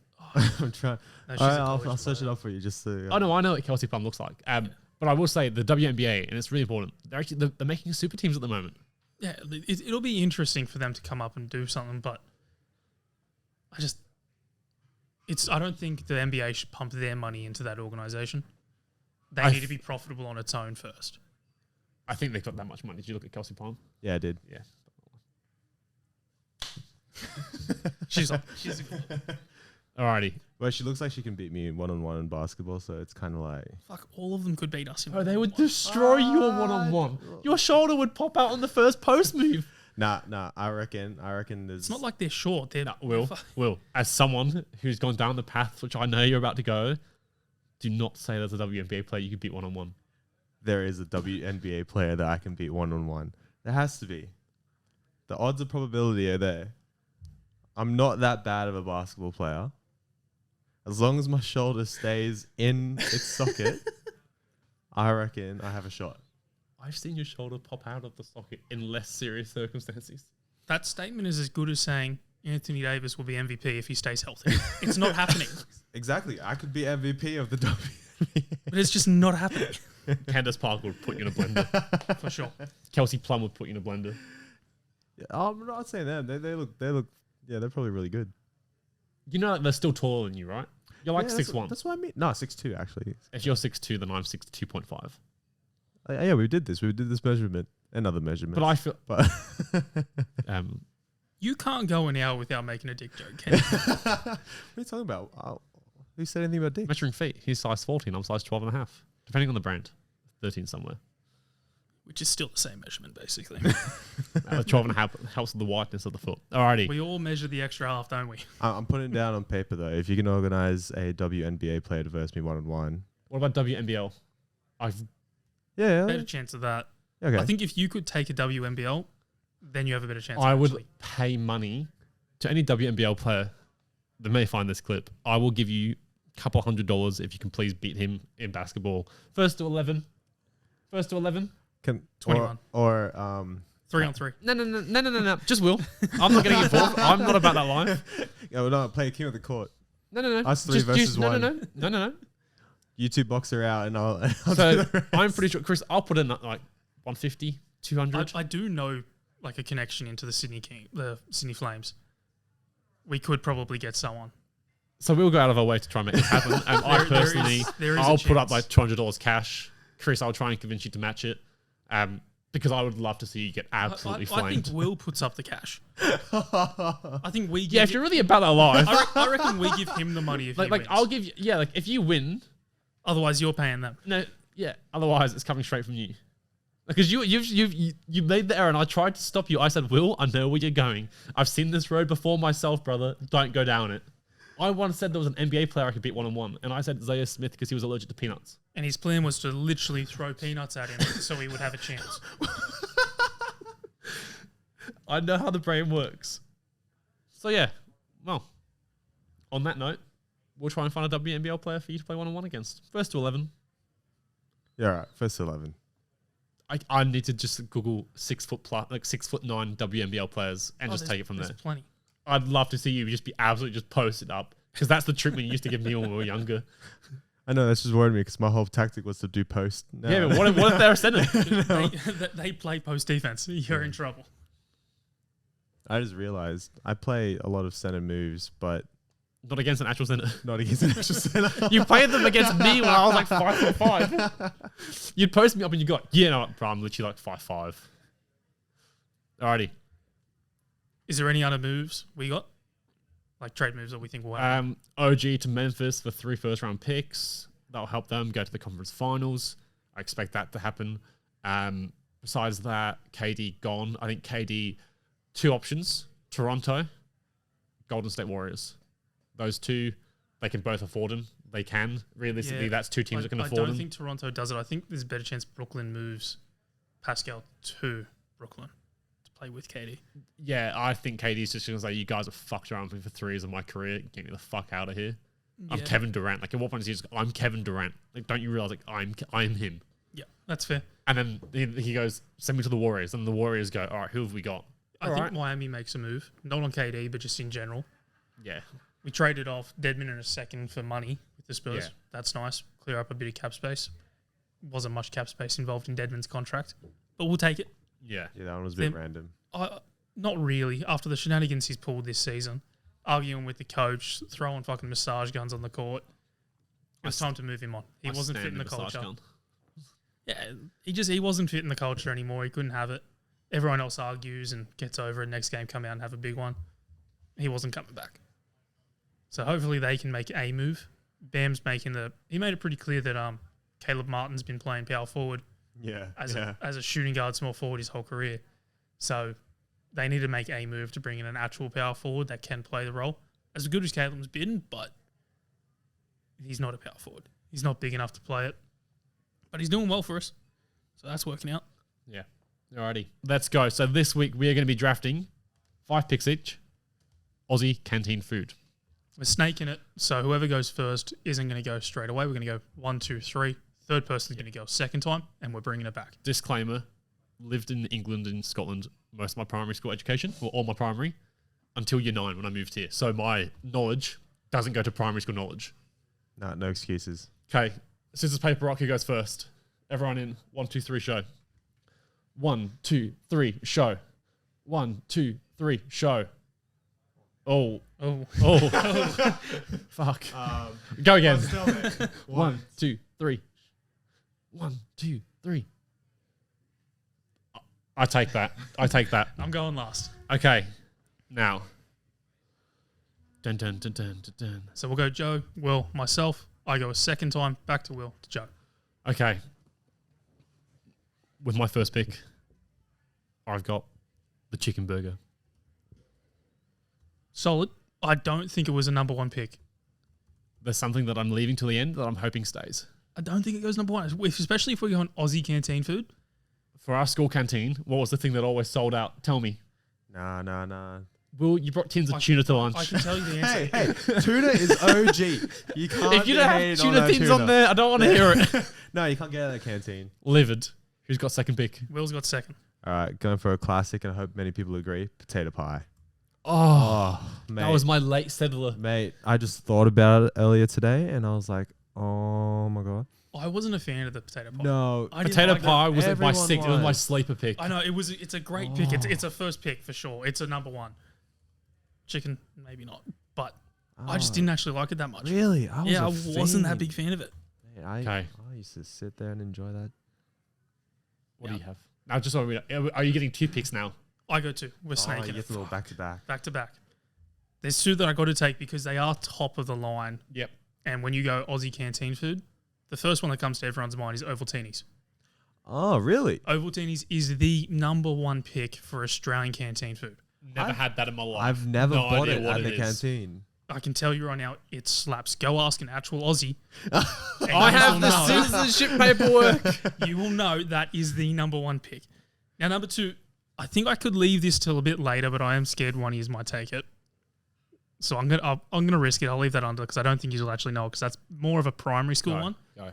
trying. No, I'll search it up for you just so. Oh no, I know what Kelsey Plum looks like. But I will say the WNBA, and it's really important. They're making super teams at the moment. Yeah, it'll be interesting for them to come up and do something, but I don't think the NBA should pump their money into that organization. They need to be profitable on its own first. I think they've got that much money. Did you look at Kelsey Plum? Yeah, I did. Yeah. she's Alrighty. Well, she looks like she can beat me one-on-one in basketball, so it's kind of like... Fuck, all of them could beat us. They would destroy your one-on-one. Your shoulder would pop out on the first post move. Nah. I reckon there's... It's not like they're short. Will, as someone who's gone down the path, which I know you're about to go, do not say there's a WNBA player you can beat one-on-one. There is a WNBA player that I can beat one-on-one. There has to be. The odds of probability are there. I'm not that bad of a basketball player. As long as my shoulder stays in its socket, I reckon I have a shot. I've seen your shoulder pop out of the socket in less serious circumstances. That statement is as good as saying Anthony Davis will be MVP if he stays healthy. It's not happening. Exactly. I could be MVP of the WNBA. But it's just not happening. Candace Parker would put you in a blender. For sure. Kelsey Plum would put you in a blender. Yeah, I'm not saying them. They look, yeah, they're probably really good. You know, they're still taller than you, right? You're like 6'1". That's what I mean. No, 6'2", actually. If you're 6'2", then I'm 2.5. Yeah, we did this. We did this measurement. Another measurement. But I feel... You can't go an hour without making a dick joke, can you? What are you talking about? Who said anything about dick? Measuring feet. He's size 14. I'm size 12.5. Depending on the brand. 13 somewhere. Which is still the same measurement, basically. 12.5 helps with the whiteness of the foot. Alrighty. We all measure the extra half, don't we? I'm putting it down on paper, though. If you can organize a WNBA player to verse me one-on-one. What about WNBL? Yeah. Better chance of that. Okay. I think if you could take a WNBL, then you have a better chance. I would pay money to any WNBL player that may find this clip. I will give you a couple $100 if you can please beat him in basketball. First to 11. 21. Or 3-on-3. No. Just Will. I'm not getting involved. I'm not about that life. No, play king of the court. No. Us three versus one. No. You two boxer out and I'll So I'm pretty sure, Chris, I'll put in like 150, 200. I do know like a connection into the Sydney Flames. We could probably get someone. So we'll go out of our way to try and make this happen. And I personally, there is I'll a put up chance. like $200 cash. Chris, I'll try and convince you to match it. Because I would love to see you get absolutely I flamed. think Will puts up the cash. I think we. Yeah, if you're really about that life, I reckon we give him the money if he wins. I'll give you. Yeah, like if you win, Otherwise, you're paying them. no, yeah. Otherwise, it's coming straight from you. Because you made the error, and I tried to stop you. I said, Will, I know where you're going. I've seen this road before myself, brother. Don't go down it. I once said there was an NBA player I could beat 1-on-1, and I said Zaire Smith because he was allergic to peanuts. And his plan was to literally throw peanuts at him so he would have a chance. I know how the brain works. So yeah, well, on that note, we'll try and find a WNBL player for you to play 1-on-1 against. First to 11. Yeah, all right. First to 11. I need to just Google 6'+", like 6'9" WNBL players and just take it from there. There's plenty. I'd love to see you just be absolutely just posted up because that's the treatment you used to give me when we were younger. I know, that's just worried me because my whole tactic was to do post. No. Yeah, but what if they're a center? They play post defense. You're in trouble. I just realized I play a lot of center moves, but Not against an actual center. not against an actual center. You played them against me when I was like 5'5". You'd post me up and you got, yeah, no, bro, I'm literally like 5'5". Alrighty. Is there any other moves we got? Like trade moves that we think will happen? OG to Memphis for 3 first-round picks. That'll help them go to the conference finals. I expect that to happen. Besides that, KD gone. I think KD, 2 options. Toronto, Golden State Warriors. Those two, they can both afford him. They can. Realistically, that's 2 teams that can afford him. I don't think Toronto does it. I think there's a better chance Brooklyn moves Pascal to Brooklyn to play with KD. Yeah, I think KD's just going to say, you guys have fucked around with me for 3 years of my career. Get me the fuck out of here. I'm Kevin Durant. Like, at what point is he just, I'm Kevin Durant? Like, don't you realize, like, I'm him? Yeah, that's fair. And then he goes, send me to the Warriors. And the Warriors go, all right, who have we got? I think Miami makes a move. Not on KD, but just in general. Yeah. We traded off Deadman in a second for money with the Spurs. Yeah. That's nice. Clear up a bit of cap space. Wasn't much cap space involved in Deadman's contract, but we'll take it. Yeah. Yeah, that one was a bit random. Not really. After the shenanigans he's pulled this season, arguing with the coach, throwing fucking massage guns on the court, it was time to move him on. He wasn't fitting the culture. Yeah, he wasn't fitting the culture anymore. He couldn't have it. Everyone else argues and gets over it. Next game, come out and have a big one. He wasn't coming back. So hopefully they can make a move. Bam's he made it pretty clear that Caleb Martin's been playing power forward as a shooting guard, small forward his whole career. So they need to make a move to bring in an actual power forward that can play the role. As good as Caleb's been, but he's not a power forward. He's not big enough to play it. But he's doing well for us. So that's working out. Yeah. Alrighty. Let's go. So this week we are going to be drafting 5 picks each. Aussie Canteen Food. We're snaking it, so whoever goes first isn't going to go straight away. We're going to go 1, 2, 3. Third person's going to go second time, and we're bringing it back. Disclaimer, lived in England and Scotland most of my primary school education, or all my primary, until year 9 when I moved here. So my knowledge doesn't go to primary school knowledge. No excuses. Okay, scissors, paper, rock, who goes first? Everyone in 1, 2, 3, show. 1, 2, 3, show. 1, 2, 3, show. Oh. Fuck. Go again. 1, 2, 3. 1, 2, 3. I take that. I'm going last. Okay. Now. Dun, dun, dun, dun, dun, dun. So we'll go Joe, Will, myself. I go a second time, back to Will, to Joe. Okay. With my first pick, I've got the chicken burger. Solid. I don't think it was a number 1 pick. There's something that I'm leaving till the end that I'm hoping stays. I don't think it goes number 1, especially if we're going Aussie Canteen Food. For our school canteen, what was the thing that always sold out? Tell me. Nah. Will, you brought tins of tuna to lunch. I can tell you the answer. Hey, tuna is OG. You can't if you don't have tuna tins on there, I don't want to hear it. No, you can't get out of the canteen. Livid. Who's got second pick? Will's got second. All right, going for a classic, and I hope many people agree. Potato pie. Oh, mate. That was my late settler. Mate, I just thought about it earlier today, and I was like, oh my God. I wasn't a fan of the potato pie. No. Potato pie was my Everyone 6th. It was my sleeper pick. I know, it's a great pick. It's a first pick for sure. It's a number 1. Chicken, maybe not. But I just didn't actually like it that much. Really? I wasn't that big fan of it. Mate, I used to sit there and enjoy that. What do you have? Now, just so are you getting 2 picks now? I go 2. We're You snaking get it. a little back to back. Back to back. There's 2 that I got to take because they are top of the line. Yep. And when you go Aussie Canteen Food, the first one that comes to everyone's mind is Ovaltinis. Oh, really? Ovaltinis is the number 1 pick for Australian canteen food. Never had that in my life. I've never No bought idea it what at it the is. canteen. I can tell you right now, it slaps. Go ask an actual Aussie. I have the citizenship paperwork. You will know that is the number 1 pick. Now, number 2, I think I could leave this till a bit later, but I am scared one of you might take it. So I'm gonna risk it. I'll leave that under because I don't think you'll actually know because that's more of a primary school one. Go.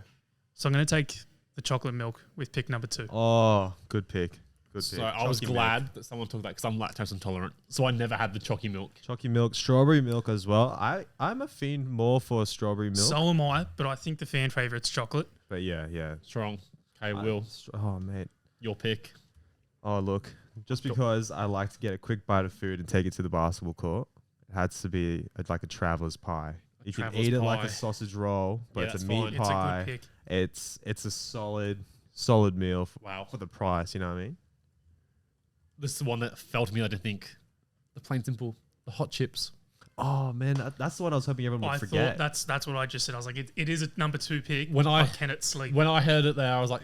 So I'm gonna take the chocolate milk with pick number 2. Oh, good pick. Good So pick. I was Chalky glad milk. that someone took that because I'm lactose intolerant. So I never had the chalky milk. Chalky milk, strawberry milk as well. I'm a fiend more for strawberry milk. So am I, but I think the fan favorite's chocolate. But yeah. Strong. Okay, Will, Oh, mate. your pick. Oh, look. Just because I like to get a quick bite of food and take it to the basketball court, it has to be like a traveler's pie. You can traveller's eat it like pie. a sausage roll, but Yeah, it's a that's meat fine. It's a pie. good pick. It's a solid meal Wow. for the price, you know what I mean? This is the one that fell to me. I didn't think. The plain simple. The hot chips. Oh, man. That's the one I was hoping everyone would I forget. thought that's what I just said. I was like, it is a number 2 pick. When I- but can it sleep? When I heard it there, I was like,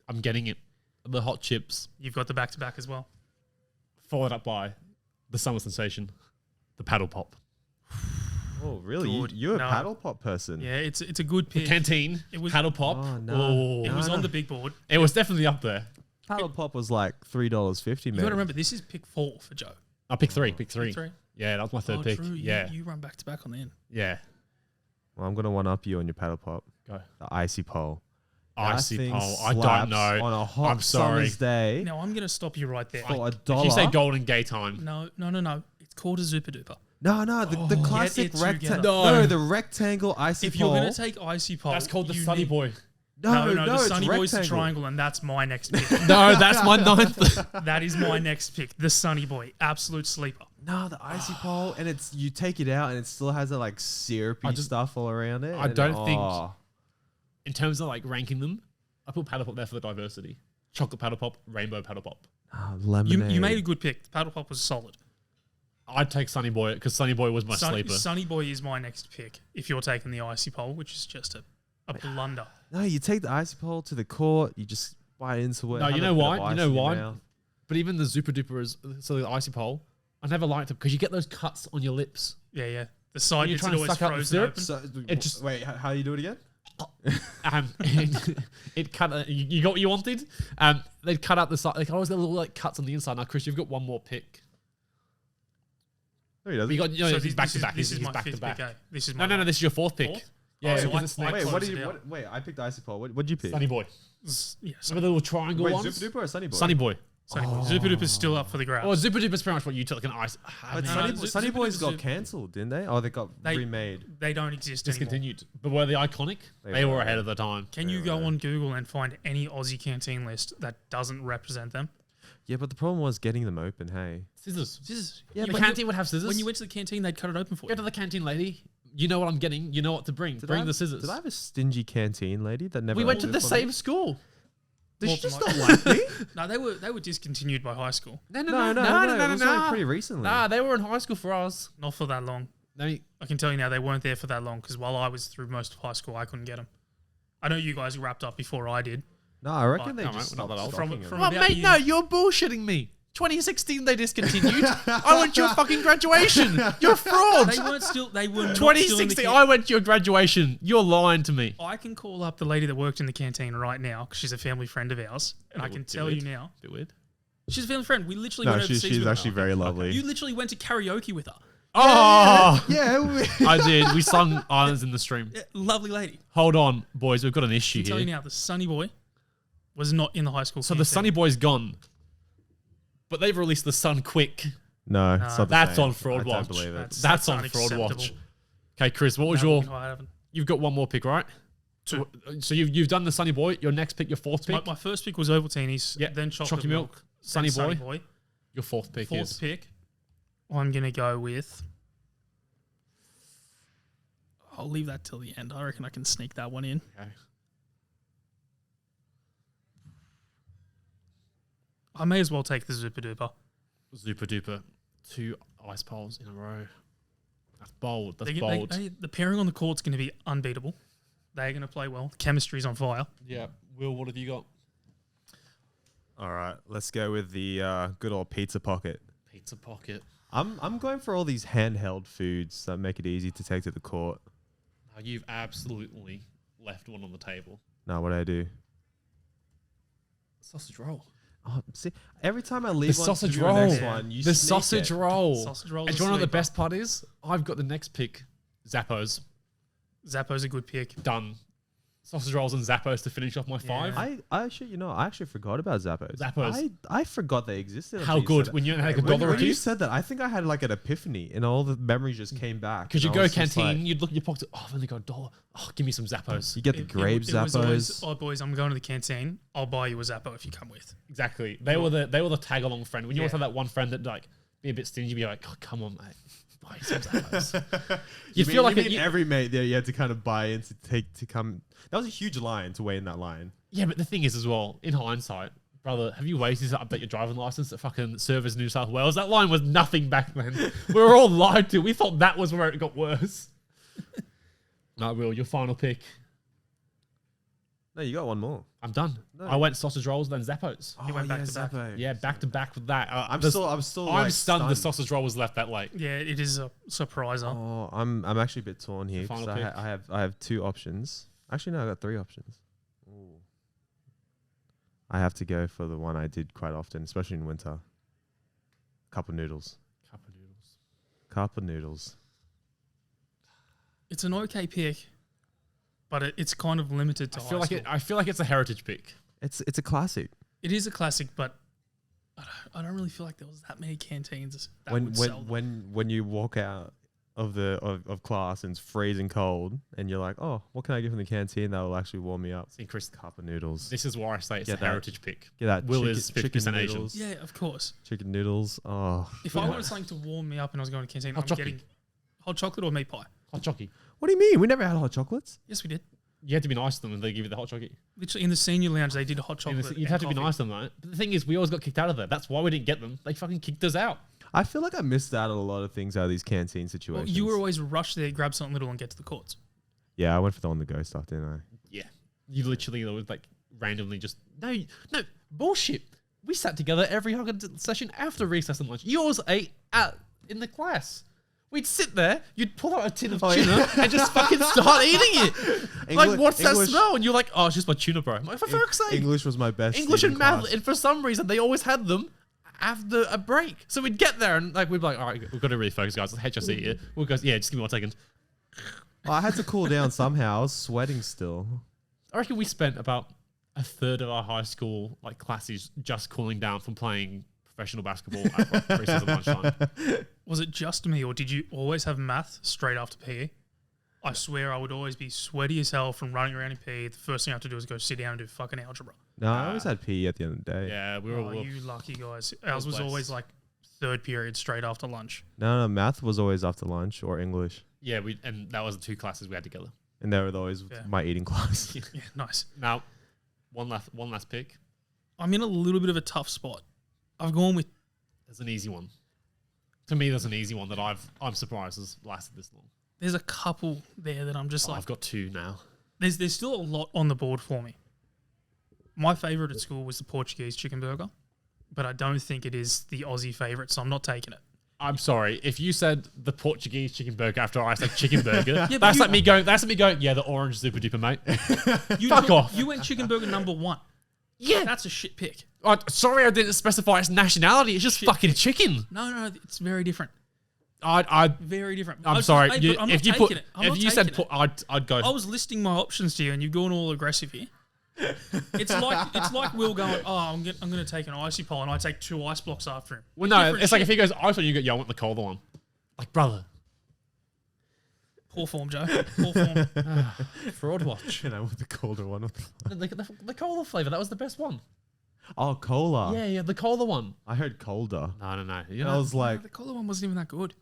I'm getting it. The hot chips. You've got the back to back as well. Followed up by the summer sensation. The paddle pop. Oh, really? Good. You're a No. paddle pop person. Yeah, it's a good pick. Canteen. It was- paddle pop. Oh, no. Oh. It was No, on no. the big board. It was definitely up there. Paddle pop was like $3.50, man. You got to remember, this is pick 4 for Joe. I picked 3. Pick 3. Pick 3. Yeah, that was my third Oh, pick. true. Yeah. You run back to back on the end. Yeah. Well, I'm going to one-up you on your paddle pop. Go. The icy pole. Icy That thing pole. I don't slaps know. On a hot I'm sorry. summer's day Now, I'm going to stop you right there. for If $1. you say golden gay time. No. It's called a Zuper Duper. No, the classic Get it rectangle. together. No, No. the rectangle icy If pole. you're going to take Icy Pole, That's called the you Sunny need- Boy. No, the it's Sunny Boy's the rectangle. triangle, and that's my next pick. No, that's my 9th. That is my next pick. The Sunny Boy. Absolute sleeper. No, the icy pole, and it's you take it out, and it still has that like syrupy stuff all around it. I and don't think- oh. In terms of like ranking them, I put paddle pop there for the diversity. Chocolate paddle pop, rainbow paddle pop. Oh, lemonade. You made a good pick. The Paddle Pop was solid. I'd take Sunny Boy because Sunny Boy was my sleeper. Sunny Boy is my next pick if you're taking the Icy Pole, which is just a blunder. No, you take the icy pole to the court. You just bite into it. No, have you a know bit of why? You ice know in your why? mouth. But even the Super Duper is so the icy pole. I never liked it because you get those cuts on your lips. Yeah. The side you're bits trying are to always suck up the frozen syrup? open. So, It just- wait. How do you do it again? It cut. You got what you wanted. They'd cut out the side. Like I always got little like cuts on the inside. Now, Chris, you've got one more pick. No, he doesn't. But you got So this is back to back. This is my back to fifth back. pick. This is my No. This is your 4th pick. Fourth? Yeah, so because I- it's I- like Wait, what closed did it you? out. Wait, I picked the icy pole. What'd you pick? Sunny Boy. Yeah, Remember the little triangle Wait, ones? Super Duper or Sunny Boy? Sunny Boy. Sunny Boy. Zuper Duper's still up for the grabs. Oh, Super Duper's pretty much what you took an ice. But No, Sunny, no, Sunny Super Boys Duper's got Zup- cancelled, didn't they? Oh, they got They- remade. They don't exist anymore. Discontinued. But were they iconic? They They were were. ahead of the time. Can you go on Google and find any Aussie canteen list that doesn't represent them? Yeah, but the problem was getting them open. Hey. Scissors. Scissors. Yeah, The but canteen would have scissors. When you went to the canteen, they'd cut it open for Go you. to the canteen lady. You know what I'm getting. You know what to bring. Bring the scissors. Did I have a stingy canteen lady that never? We went to ordered the for me? same school. Did More she just than not like me? No, they were discontinued by high school. No. It was only pretty recently. Nah, they were in high school for us. Not for that long. They, I can tell you now, they weren't there for that long because while I was through most of high school, I couldn't get them. I know you guys wrapped up before I did. No, I reckon But- they No, just mate, we're not stopped that old. stocking From- them. about mate, you- no, you're bullshitting me. 2016 they discontinued. I went to your fucking graduation. You're a fraud. They weren't still. They were not 2016. Still in the I went to your graduation. You're lying to me. I can call up the lady that worked in the canteen right now because she's a family friend of ours, and I can tell you now, Bit weird. she's a family friend. We literally No, went overseas she's with actually her. very lovely. You literally went to karaoke with her. Oh, yeah, I did. We sung Islands in the Stream. Yeah, lovely lady. Hold on, boys. We've got an issue I can tell you here. now, the Sunny Boy was not in the high school. So the canteen. Sunny Boy's gone, but they've released the Sun Quick. no, it's not the That's same. on Fraud I Watch. don't believe it. That's on Fraud Watch. unacceptable. Okay, Chris, what was No, your? no, I haven't. You've got one more pick, right? Two. So you've done the Sunny Boy. Your next pick, your 4th pick. My first pick was Ovaltinis, Yeah, then chocolate Chocolate milk, then Sunny Sunny Boy. Boy. Your 4th pick Fourth is. pick, I'm gonna go with. I'll leave that till the end. I reckon I can sneak that one in. Okay. I may as well take the Super Duper. Super duper. 2 ice poles in a row. That's bold. That's They- bold. the pairing on the court's going to be unbeatable. They're going to play well. The chemistry's on fire. Yeah. Will, what have you got? All right, let's go with the good old pizza pocket. Pizza pocket. I'm going for all these handheld foods that make it easy to take to the court. Oh, you've absolutely left one on the table. Now, what do I do? Sausage roll. Oh, see, every time I leave The one sausage to do roll. the next one, you The sneak sausage it. roll. Sausage roll. And do you want to know the best part is? I've got the next pick. Zappos. Zappo's a good pick. Done. Sausage rolls and Zappos to finish off my 5. I actually forgot about Zappos. Zappos. I forgot they existed. How until you good said when you had like a it. dollar a When you piece. said that, I think I had like an epiphany, and all the memories just came back. Because you and I go was just canteen, like- you'd look in your pocket. Oh, I've only got $1. Oh, give me some Zappos. you get the grape It was always, Zappos. oh, boys, I'm going to the canteen. I'll buy you a Zappo if you come with. Exactly. They were the tag along friend. When you always Yeah. have that one friend that like be a bit stingy, be like, oh, come on, mate. Buy you some Zappos. you feel like every mate there, you had to kind of buy in to come. That was a huge line to wait in that line. Yeah, but the thing is as well, in hindsight, brother, have you waited to update your driving license at fucking Service New South Wales? That line was nothing back then. We were all lied to. We thought that was where it got worse. No, Will, your final pick. No, you got one more. I'm done. No. I went sausage rolls, then Zappos. He went back to back. Zappo. Yeah, back to back with that. I'm The- still I'm like, stunned the sausage roll was left that late. Yeah, it is a surpriser. Oh, I'm actually a bit torn here Final because pick. I have 2 options. Actually, no, I got 3 options. Ooh. I have to go for the one I did quite often, especially in winter. Cup of noodles. Cup of noodles. Cup of noodles. It's an okay pick, but it's kind of limited to I feel high like school. I feel like it's a heritage pick. It's a classic. It is a classic, but I don't really feel like there was that many canteens that When would sell them. when you walk out of class and it's freezing cold and you're like, oh, what can I get from the canteen that will actually warm me up? See, Chris, Cup of noodles. this is why I say it's Get a that. heritage pick. Get that Will chicken, is 50% chicken Asian. noodles. Yeah, of course. Chicken noodles. Oh. If I wanted something to warm me up and I was going to canteen, Hot I'm chocolate. getting hot chocolate or meat pie. Hot chocky. What do you mean? We never had hot chocolates. Yes, we did. You had to be nice to them and they give you the hot chocky. Literally in the senior lounge, they did hot chocolate. You'd have to be nice to them, though. But the thing is, we always got kicked out of there. That's why we didn't get them. They fucking kicked us out. I feel like I missed out on a lot of things out of these canteen Well, situations. you were always rush there, grab something little, and get to the courts. Yeah, I went for the on the go stuff, didn't I? Yeah. You literally would like randomly just no bullshit. We sat together every fucking session after recess and lunch. Yours ate in the class. We'd sit there, you'd pull out a tin of tuna and just fucking start eating it. Like, what's that smell? And you're like, oh, it's just my tuna, bro. I'm like, for fuck's sake. English was my best. English thing and in math, class. and for some reason they always had them after a break. So we'd get there and like we'd be like, all right, we've got to really focus, guys. HSE here. We'll go, yeah, just give me 1 second. Oh, I had to cool down somehow. I was sweating still. I reckon we spent about a third of our high school like classes just cooling down from playing professional basketball at recess and lunchtime. Was it just me, or did you always have math straight after PE? I swear I would always be sweaty as hell from running around in PE. The first thing I have to do is go sit down and do fucking algebra. No, I always had PE at the end of the day. Yeah, we were Oh, all you lucky guys. Ours was blessed. always like third period straight after lunch. No, math was always after lunch or English. yeah, and that was the 2 classes we had together. And they were always Yeah. my eating class. Yeah, nice. Now, one last pick. I'm in a little bit of a tough spot. I've gone with There's an easy one. To me, there's an easy one that I'm surprised has lasted this long. there's a couple there that I'm just like I've got 2 now. there's still a lot on the board for me. My favourite at school was the Portuguese chicken burger, but I don't think it is the Aussie favourite, so I'm not taking it. I'm sorry. If you said the Portuguese chicken burger after I said chicken burger, but that's you- like me going. That's like me going. Yeah, the orange super duper, mate. Fuck took- off. You went chicken burger number 1. Yeah. That's a shit pick. Sorry, I didn't specify its nationality. It's just Shit. fucking chicken. No, it's very different. I'm Very different. sorry. But I'm not If you taking put, it. I'm if not you said, taking it. I'd go. I was listing my options to you, and you're going all aggressive here. It's like Will going, oh, I'm going to take an icy pole, and I take 2 ice blocks after him. Well, no, Different it's like if shit. he goes, I thought you got, I want the colder one. Like, brother, Poor form, Joe. Poor form. fraud watch. And I want the colder one. The cola flavor, that was the best one. Oh, cola. Yeah, the cola one. I heard colder. No. You And know, I was like, The cola one wasn't even that good.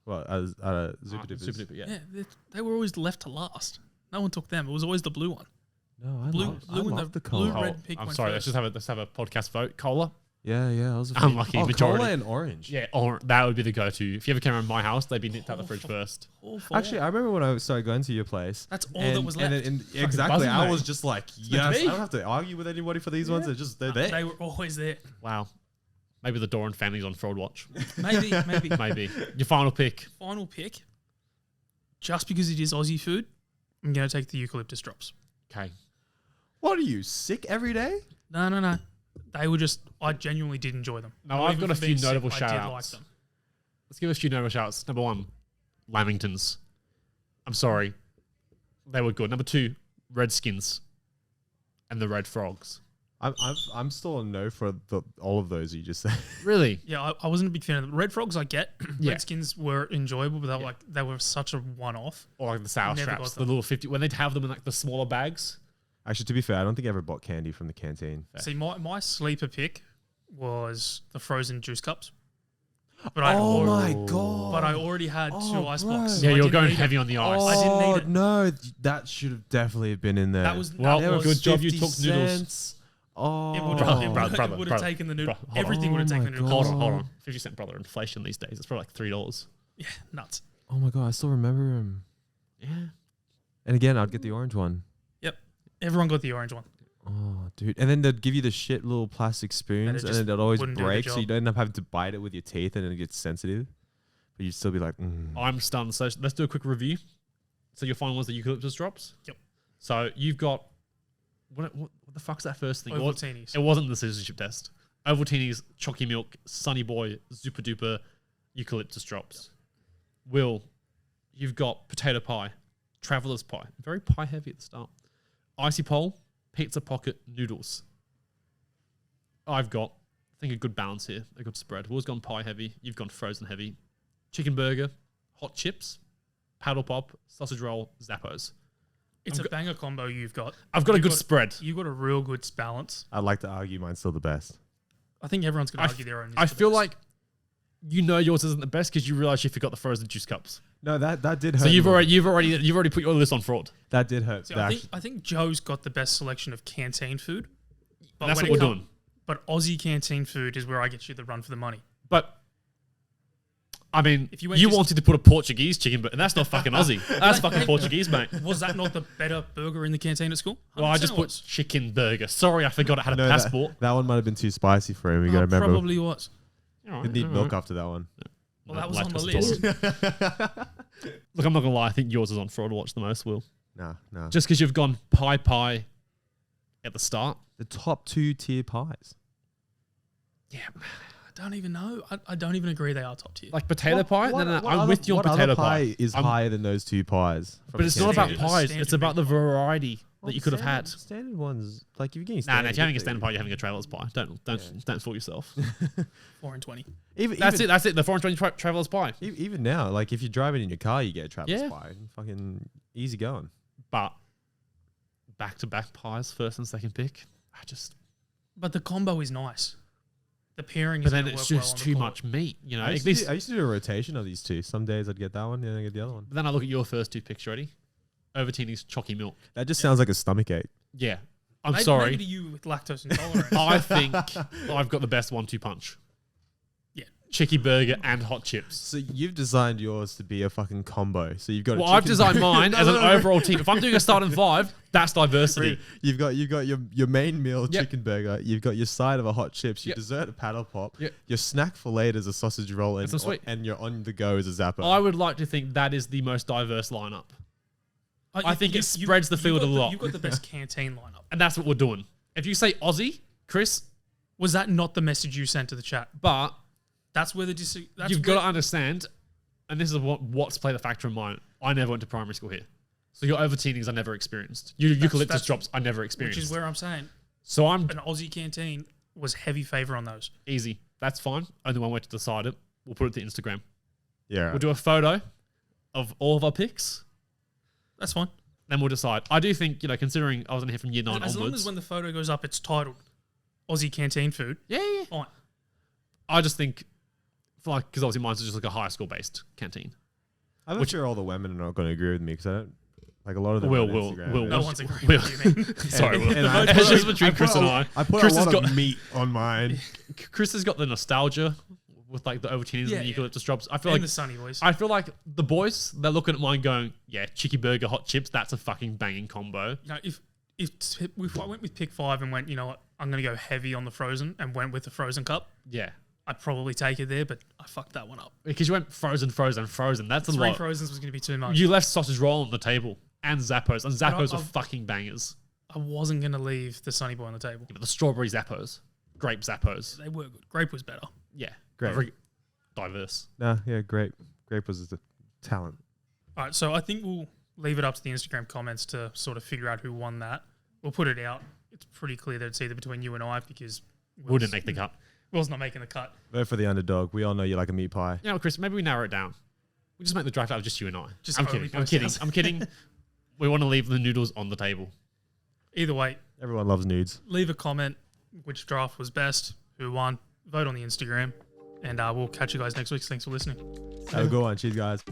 well, super duper. super duper, yeah. Yeah, they were always left to last. No one took them. It was always the blue one. No, I Blue, love, blue I and love the the cola. blue, red pink I'm went sorry. first. Let's have a podcast vote. Cola. Yeah, I was Unlucky Oh, majority. cola and orange. Yeah, or that would be the go-to. If you ever came around my house, they'd be nipped out the fridge first. All four. Actually, I remember when I started going to your place. That's all that was left. Exactly. buzzing, I mate. was just like, meant yes. to I be. don't have to argue with anybody for these ones. They're there. They were always there. Wow. Maybe the Doran family's on fraud watch. Maybe. Maybe. Your final pick. Final pick. Just because it is Aussie food, I'm going to take the eucalyptus drops. Okay. What are you, sick every day? No. They were just, I genuinely did enjoy them. No, Not I've even got a for few being sick, notable I did like shout-outs. them. Let's give a few notable shouts. Number 1, Lamingtons. I'm sorry. They were good. Number 2, Redskins and the Red Frogs. I'm still a no for all of those you just said. Really? Yeah, I wasn't a big fan of them. Red Frogs I get. Yeah. Redskins were enjoyable, but they were such a one-off. Or like the sour Never straps, got the them. little 50, when they'd have them in like the smaller bags. Actually, to be fair, I don't think I ever bought candy from the canteen. See, my sleeper pick was the frozen juice cups. But god! But I already had two Oh, ice bro. boxes. Yeah, I you're didn't going need it. heavy on the ice. I didn't need it. No, that should have definitely been in there. That was Well, that was, good job you 50 took noodles. cents. Oh, It would Brother, have taken the noodle. hold on. Everything would have Oh taken my the noodle. Hold God. on. 50 cent brother inflation these days. It's probably like $3. Yeah, nuts. Oh my god, I still remember him. Yeah. And again, I'd get the orange one. Yep. Everyone got the orange one. Oh, dude. And then they'd give you the shit little plastic spoons, and just then they'd always wouldn't do the break, so job. you don't end up having to bite it with your teeth, and then it gets sensitive. But you'd still be like, I'm stunned. So let's do a quick review. So your final was the eucalyptus drops? Yep. So you've got, what the fuck's that first thing? Ovaltinis. It wasn't the citizenship test. Ovaltini's, Chalky Milk, Sunny Boy, Super Duper, eucalyptus drops. Will, you've got potato pie, traveler's pie, very pie heavy at the start. Icy pole, pizza pocket, noodles. I've got, I think, a good balance here, a good spread. Will's gone pie heavy, you've gone frozen heavy. Chicken burger, hot chips, paddle pop, sausage roll, Zappos. It's a banger combo you've got. I've got a You've good spread. You've got a real good balance. I'd like to argue mine's still the best. I think everyone's going to argue their own. I feel like you know yours isn't the best because you realize you forgot the frozen juice cups. No, that did hurt. So you've already put your list on fraud. That did hurt. See, I think Joe's got the best selection of canteen food. But That's when what it we're come- doing. But Aussie Canteen Food is where I get you the run for the money. But I mean, If you you went wanted to put a Portuguese chicken, but that's not fucking Aussie. That's fucking Portuguese, mate. Was that not the better burger in the canteen at school? Well, I 100% just it put was. chicken burger. Sorry, I forgot I had a No, passport. That one might have been too spicy for him. You gotta remember. Probably was. You'd need milk after that one. Well, that was on the Lactose list. Look, I'm not gonna lie. I think yours is on fraud watch the most. Will No. just because you've gone pie at the start. The top 2 tier pies. Yeah, I don't even know. I don't even agree they are top tier. Like potato pie. No, I'm other- with you on what potato other pie. is I'm- higher than those 2 pies. from But the it's not about canteen? pies. Standard It's about the big variety that you could have had. Standard ones, like if you're getting Nah, standard. if you're having a standard pie, you're having a traveler's pie. Don't fool yourself. 4 and 20. That's it. The 420 traveler's pie. Even now, like if you're driving in your car, you get a Travis Yeah. pie. Fucking easy going. But back-to-back pies, first and second pick. But the combo is nice. The pairing But is then gonna it's work well just on the too court. much meat, you know. I used, to do a rotation of these 2. Some days I'd get that one, then I get the other one. But then I look at your first 2 picks already. Ovaltini's Chalky Milk. That just sounds like a stomach ache. Yeah. I'm Maybe sorry. to you with lactose intolerance. I think I've got the best 1-2 punch. Yeah. Chicky burger and hot chips. So you've designed yours to be a fucking combo. So you've got. Well, I've designed mine as an overall team. If I'm doing a starting 5, that's diversity. You've got your main meal Yep. chicken burger. You've got your side of a hot chips. Your Yep. dessert a paddle pop. Yep. Your snack for later is a sausage roll, and some sweet. and your on the go is a zapper. I would like to think that is the most diverse lineup. I think it spreads the field a lot. You've got the best canteen lineup. And that's what we're doing. If you say Aussie, Chris, Was that not the message you sent to the chat? but That's where the you've got to understand, and this is what's played a factor in mine. I never went to primary school here. So your Ovaltinis I never experienced. Your eucalyptus that's- drops I never experienced. which is where I'm saying So I'm an Aussie canteen was heavy favor on those. easy. That's fine. Only one way to decide it. We'll put it to Instagram. yeah. We'll do a photo of all of our picks. That's fine. Then we'll decide. I do think, considering I was in here from year 9 As long onwards. as when the photo goes up, it's titled Aussie Canteen Food. Yeah. Fine. I just think, because obviously mine's just like a high school based canteen. I'm not sure all the women are not going to agree with me because Like a lot of them. Will, on Will, Instagram. Will, No Will. one's agreeing Will. with you, man. Sorry, Will. And I It's put- just between Chris and I. I put Chris a has lot of got- meat on mine. Chris has got the nostalgia with like the Overtinis Yeah, and the yeah. eucalyptus drops. I feel And like the Sunny Boys. I feel like the boys, they're looking at mine going, yeah, chicky burger, hot chips, that's a fucking banging combo. You know, if I went with pick 5 and went, you know what, I'm going to go heavy on the frozen and went with the frozen cup, Yeah. I'd probably take it there, but I fucked that one up. Because you went frozen. That's a 3 lot. Frozens was going to be too much. You left sausage roll on the table and Zappos. And Zappos I- were fucking bangers. I wasn't going to leave the Sunny Boy on the table. Yeah, but the strawberry Zappos, grape Zappos. They were good. Grape was better. Yeah. Great. Very diverse. Nah, yeah, grape was the talent. All right, so I think we'll leave it up to the Instagram comments to sort of figure out who won that. We'll put it out. It's pretty clear that it's either between you and I because We didn't make the cut. Will's not making the cut. Vote for the underdog. We all know you like a meat pie. You know, Chris, maybe we narrow it down. We just make the draft out of just you and I. Just I'm only kidding. I'm post kidding. house. I'm kidding. We want to leave the noodles on the table. Either way, Everyone loves nudes. leave a comment which draft was best, who won, vote on the Instagram, and we'll catch you guys next week. Thanks for listening. Have a good one. Cheers, guys.